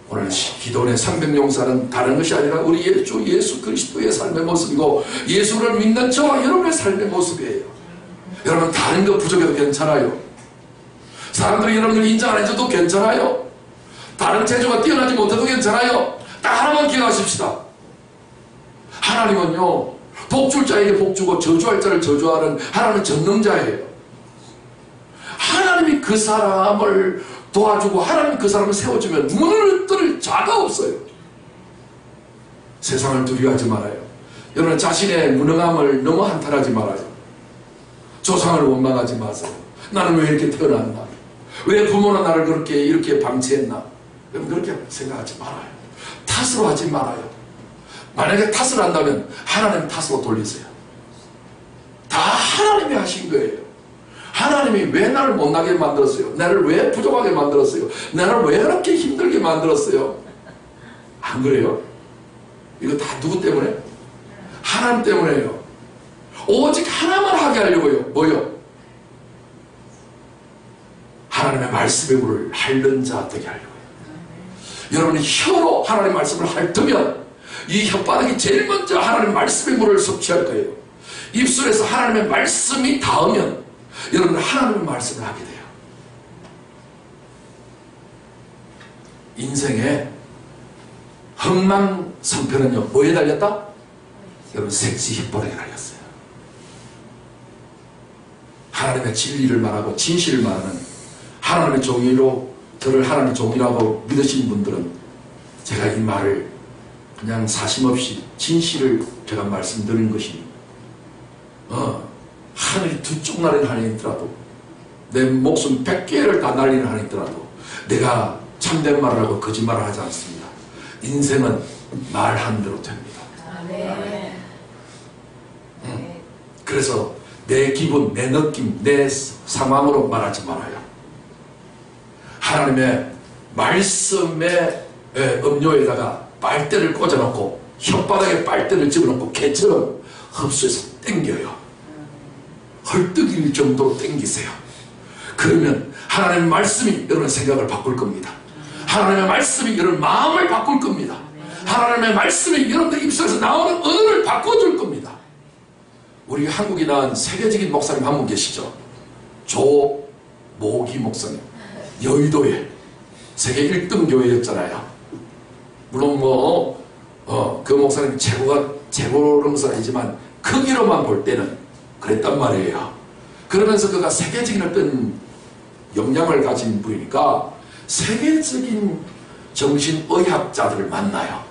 오늘 기도원의 300용사는 다른 것이 아니라 우리 주 예수 그리스도의 삶의 모습이고 예수를 믿는 저와 여러분의 삶의 모습이에요. 여러분 다른 거 부족해도 괜찮아요. 사람들이 여러분들 인정 안 해줘도 괜찮아요. 다른 재주가 뛰어나지 못해도 괜찮아요. 딱 하나만 기억하십시다. 하나님은요, 복줄 자에게 복주고 저주할 자를 저주하는 하나님은 전능자예요. 하나님이 그 사람을 도와주고 하나님이 그 사람을 세워주면 문을 뚫을 자가 없어요. 세상을 두려워하지 말아요. 여러분 자신의 무능함을 너무 한탄하지 말아요. 조상을 원망하지 마세요. 나는 왜 이렇게 태어났나? 왜 부모는 나를 그렇게 이렇게 방치했나? 여러분 그렇게 생각하지 말아요. 탓으로 하지 말아요. 만약에 탓을 한다면 하나님 탓으로 돌리세요. 다 하나님이 하신 거예요. 하나님이 왜 나를 못나게 만들었어요? 나를 왜 부족하게 만들었어요? 나를 왜 이렇게 힘들게 만들었어요? 안 그래요? 이거 다 누구 때문에? 하나님 때문에요. 오직 하나만 하게 하려고요. 뭐요? 하나님의 말씀의 물을 핥는 자 되게 하려고요. 여러분이 혀로 하나님의 말씀을 핥으면 이 혓바닥이 제일 먼저 하나님의 말씀의 물을 섭취할 거예요. 입술에서 하나님의 말씀이 닿으면 여러분은 하나님의 말씀을 하게 돼요. 인생의 흥망성패는요, 뭐에 달렸다? 여러분 섹시 혓바닥에 달렸어요. 하나님의 진리를 말하고 진실을 말하는 하나님의 종이로 저를 하나님의 종이라고 믿으신 분들은 제가 이 말을 그냥 사심없이 진실을 제가 말씀드리는 것이 하늘이 두 쪽 날리는 하늘이 있더라도 내 목숨 100개를 다 날리는 하늘이 있더라도 내가 참된 말을 하고 거짓말을 하지 않습니다. 인생은 말한 대로 됩니다. 네. 그래서 내 기분, 내 느낌, 내 상황으로 말하지 말아요. 하나님의 말씀의 음료에다가 빨대를 꽂아놓고 혓바닥에 빨대를 집어넣고 개처럼 흡수해서 땡겨요. 헐떡일 정도로 땡기세요. 그러면 하나님의 말씀이 여러분의 생각을 바꿀 겁니다. 하나님의 말씀이 여러분의 마음을 바꿀 겁니다. 하나님의 말씀이 여러분들 입술에서 나오는 언어를 바꿔줄 겁니다. 우리 한국에 나온 세계적인 목사님 한 분 계시죠? 조모기 목사님. 여의도에 세계 1등 교회였잖아요. 물론 그 목사님 최고로는 아니지만 크기로만 볼 때는 그랬단 말이에요. 그러면서 그가 세계적인 어떤 역량을 가진 분이니까 세계적인 정신의학자들을 만나요.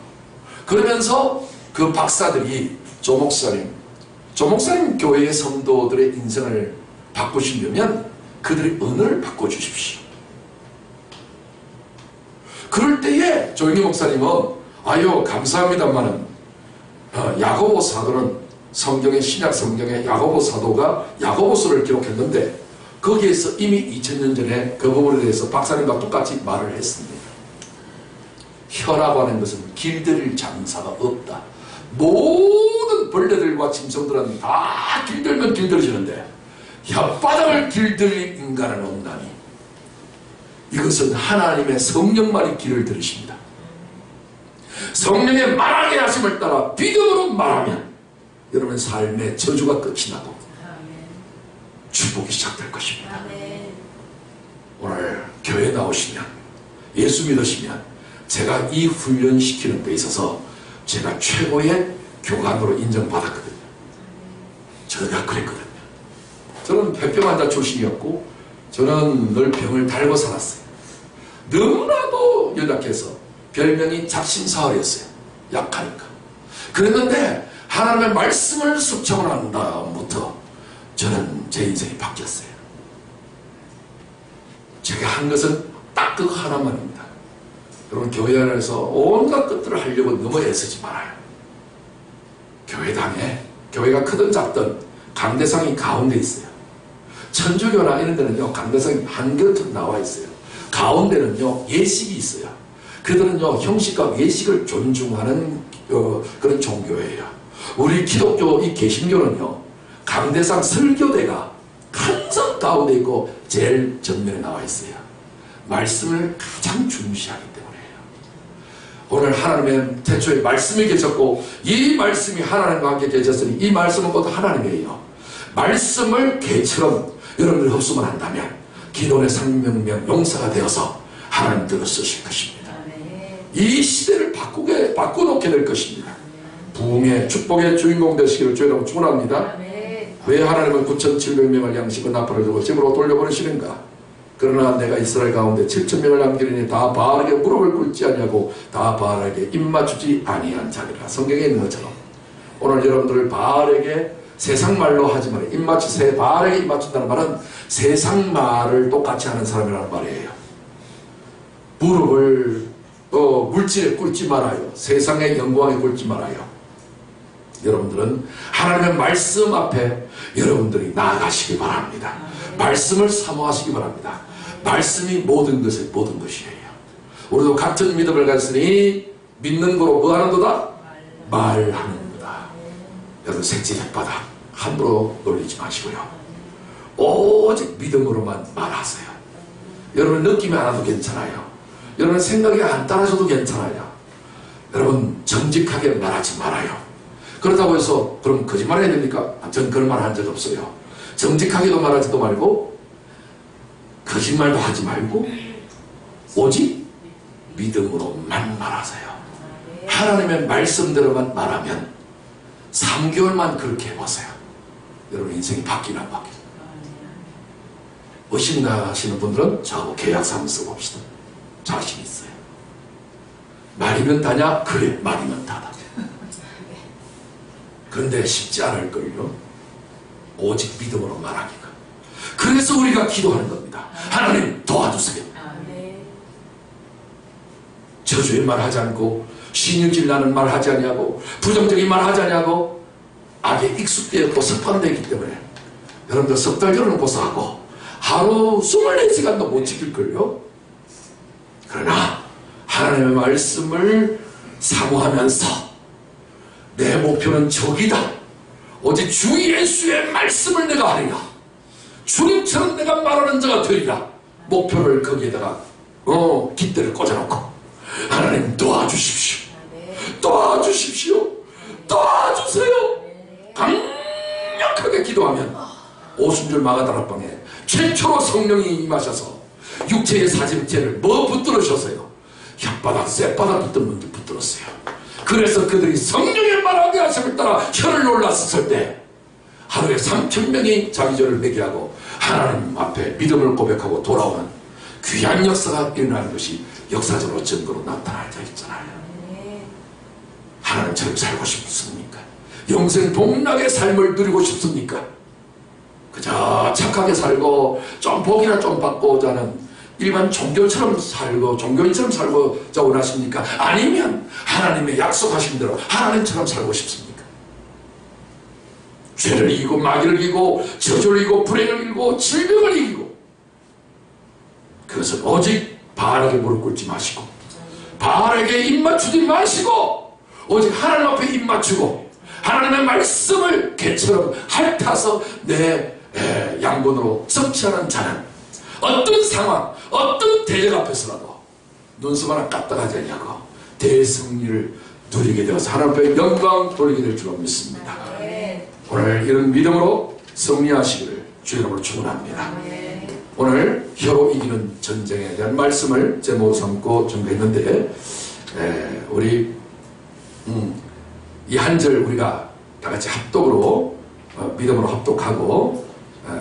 그러면서 그 박사들이 조 목사님 교회의 성도들의 인생을 바꾸시려면 그들의 언어를 바꿔주십시오. 그럴 때에 조영희 목사님은 아유 감사합니다만은 야고보 사도는 성경의 신약 성경의 야고보 사도가 야고보서를 기록했는데 거기에서 이미 2000년 전에 그 부분에 대해서 박사님과 똑같이 말을 했습니다. 혀라고 하는 것은 길들일 장사가 없다. 모든 벌레들과 짐승들은 다 길들면 길들여지는데 혓바닥을 길들일 인간은 없나니 이것은 하나님의 성령만이 길을 들으십니다. 성령의 말하게 하심을 따라 믿음으로 말하면 여러분 삶의 저주가 끝이 나고 축복이 시작될 것입니다. 오늘 교회 나오시면 예수 믿으시면 제가 이 훈련시키는 데 있어서 제가 최고의 교관으로 인정받았거든요. 제가 그랬거든요. 저는 폐병 환자 출신이었고 저는 늘 병을 달고 살았어요. 너무나도 연약해서 별명이 작심사월이었어요. 약하니까. 그랬는데 하나님의 말씀을 섭취하고 난 다음부터 저는 제 인생이 바뀌었어요. 제가 한 것은 딱 그거 하나만입니다. 여러분 교회 안에서 온갖 것들을 하려고 너무 애쓰지 말아요. 교회당에 교회가 크든 작든 강대상이 가운데 있어요. 천주교나 이런 데는요 강대상이 한 곁으로 나와 있어요. 가운데는요 예식이 있어요. 그들은요 형식과 예식을 존중하는 그런 종교예요. 우리 기독교 이 개신교는요 강대상 설교대가 항상 가운데 있고 제일 전면에 나와 있어요. 말씀을 가장 중시하기 때문에요. 오늘 하나님의 태초에 말씀이 계셨고 이 말씀이 하나님과 함께 계셨으니 이 말씀은 곧 하나님이에요. 말씀을 개처럼 여러분들이 흡수만 한다면 기도의 생명명 용사가 되어서 하나님께로 쓰실 것입니다. 이 시대를 바꿔놓게 될 것입니다. 부흥의 축복의 주인공 되시기를 주여로 축원합니다. 왜 하나님은 9,700명을 양식은 앞으로 주고 집으로 돌려보내시는가? 그러나 내가 이스라엘 가운데 7,000명을 남기리니 다 바알에게 무릎을 꿇지 아니하고 다 바알에게 입맞추지 아니한 자리라. 성경에 있는 것처럼 오늘 여러분들을 바알에게 세상 말로 하지 말아요. 바알에게 입맞춘다는 말은 세상 말을 똑같이 하는 사람이라는 말이에요. 무릎을 물질에 꿇지 말아요. 세상의 영광에 꿇지 말아요. 여러분들은 하나님의 말씀 앞에 여러분들이 나아가시기 바랍니다. 말씀을 사모하시기 바랍니다. 말씀이 모든 것의 모든 것이에요. 우리도 같은 믿음을 가졌으니 믿는 거로 뭐 하는도다? 말하는도다. 여러분 색지혓바닥 함부로 놀리지 마시고요. 오직 믿음으로만 말하세요. 여러분 느낌이 안 와도 괜찮아요. 여러분 생각이 안 따라서도 괜찮아요. 여러분 정직하게 말하지 말아요. 그렇다고 해서 그럼 거짓말 해야 됩니까? 전 그런 말 한 적 없어요. 정직하게도 말하지도 말고 거짓말도 하지 말고 오직 믿음으로만 말하세요. 하나님의 말씀대로만 말하면 3개월만 그렇게 해보세요. 여러분 인생이 바뀌나 안 바뀌나? 의심나 하시는 분들은 저하고 계약서 한번 써봅시다. 자신 있어요. 말이면 다냐? 그래, 말이면 다다. 그런데 쉽지 않을걸요. 오직 믿음으로 말하기가. 그래서 우리가 기도하는 겁니다. 하나님 도와주세요. 저주의 말 하지 않고 신유질 나는 말 하지 않냐고 부정적인 말 하지 않냐고 악에 익숙되었고 습관되기 때문에 여러분들 석 달 결혼을 고사하고 하루 24시간도 못 지킬걸요. 그러나 하나님의 말씀을 사모하면서 내 목표는 저기다. 오직 주 예수의 말씀을 내가 하리라. 주님처럼 내가 말하는 자가 되리라. 목표를 거기에다가 깃대를 꽂아놓고 하나님 도와주십시오. 도와주십시오. 도와주세요. 강력하게 기도하면 오순절 마가다락방에 최초로 성령이 임하셔서 육체의 사짐죄를 뭐 붙들으셨어요? 혓바닥, 쌔바닥 붙든 분들 붙들었어요. 그래서 그들이 성령의 말하게 하심을 따라 혀를 놀랐을 때 하루에 3,000명이 자기 죄를 회개하고 하나님 앞에 믿음을 고백하고 돌아오는 귀한 역사가 일어나는 것이 역사적으로 증거로 나타나져 있잖아요. 하나님처럼 살고 싶습니까? 영생 복락의 삶을 누리고 싶습니까? 그저 착하게 살고 좀 복이나 좀 받고자 하는 일반 종교처럼 살고 종교인처럼 살고자 원하십니까? 아니면 하나님의 약속하신 대로 하나님처럼 살고 싶습니까? 죄를 이기고 마귀를 이기고 저주를 이기고 불행을 이기고 질병을 이기고 그것은 오직 바알에게 무릎 꿇지 마시고 바알에게 입맞추지 마시고 오직 하나님 앞에 입맞추고 하나님의 말씀을 개처럼 핥아서 내 양분으로 성취하는 자는 어떤 상황, 어떤 대적 앞에서라도 눈썹 하나 까딱하지 않냐고 대승리를 누리게 되어서 하나님 앞에 영광 돌리게 될 줄 믿습니다. 오늘 이런 믿음으로 승리하시기를 주의 이름으로 축원합니다. 오늘 혀로 이기는 전쟁에 대한 말씀을 제목으로 삼고 준비했는데 우리 이 한 절 우리가 다 같이 합독으로 믿음으로 합독하고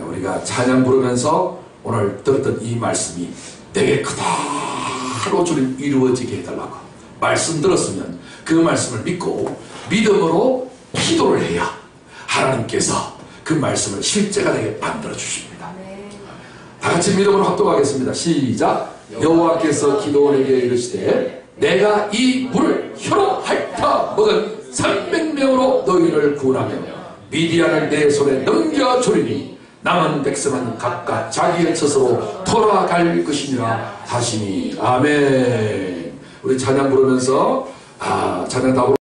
우리가 찬양 부르면서 오늘 들었던 이 말씀이 내게 그대로 주님 이루어지게 해달라고 말씀 들었으면 그 말씀을 믿고 믿음으로 기도를 해야 하나님께서 그 말씀을 실제가 되게 만들어 주십니다. 다 같이 믿음으로 합독하겠습니다. 시작. 여호와께서 기도원에게 이르시되 내가 이 물을 혀로 핥아 먹은 300명으로 너희를 구원하며 미디안을 내 손에 넘겨주리니 남은 백성은 각각 자기의 처소로 돌아갈 것이니라 하시니 아멘. 우리 찬양 부르면서 찬양 답으로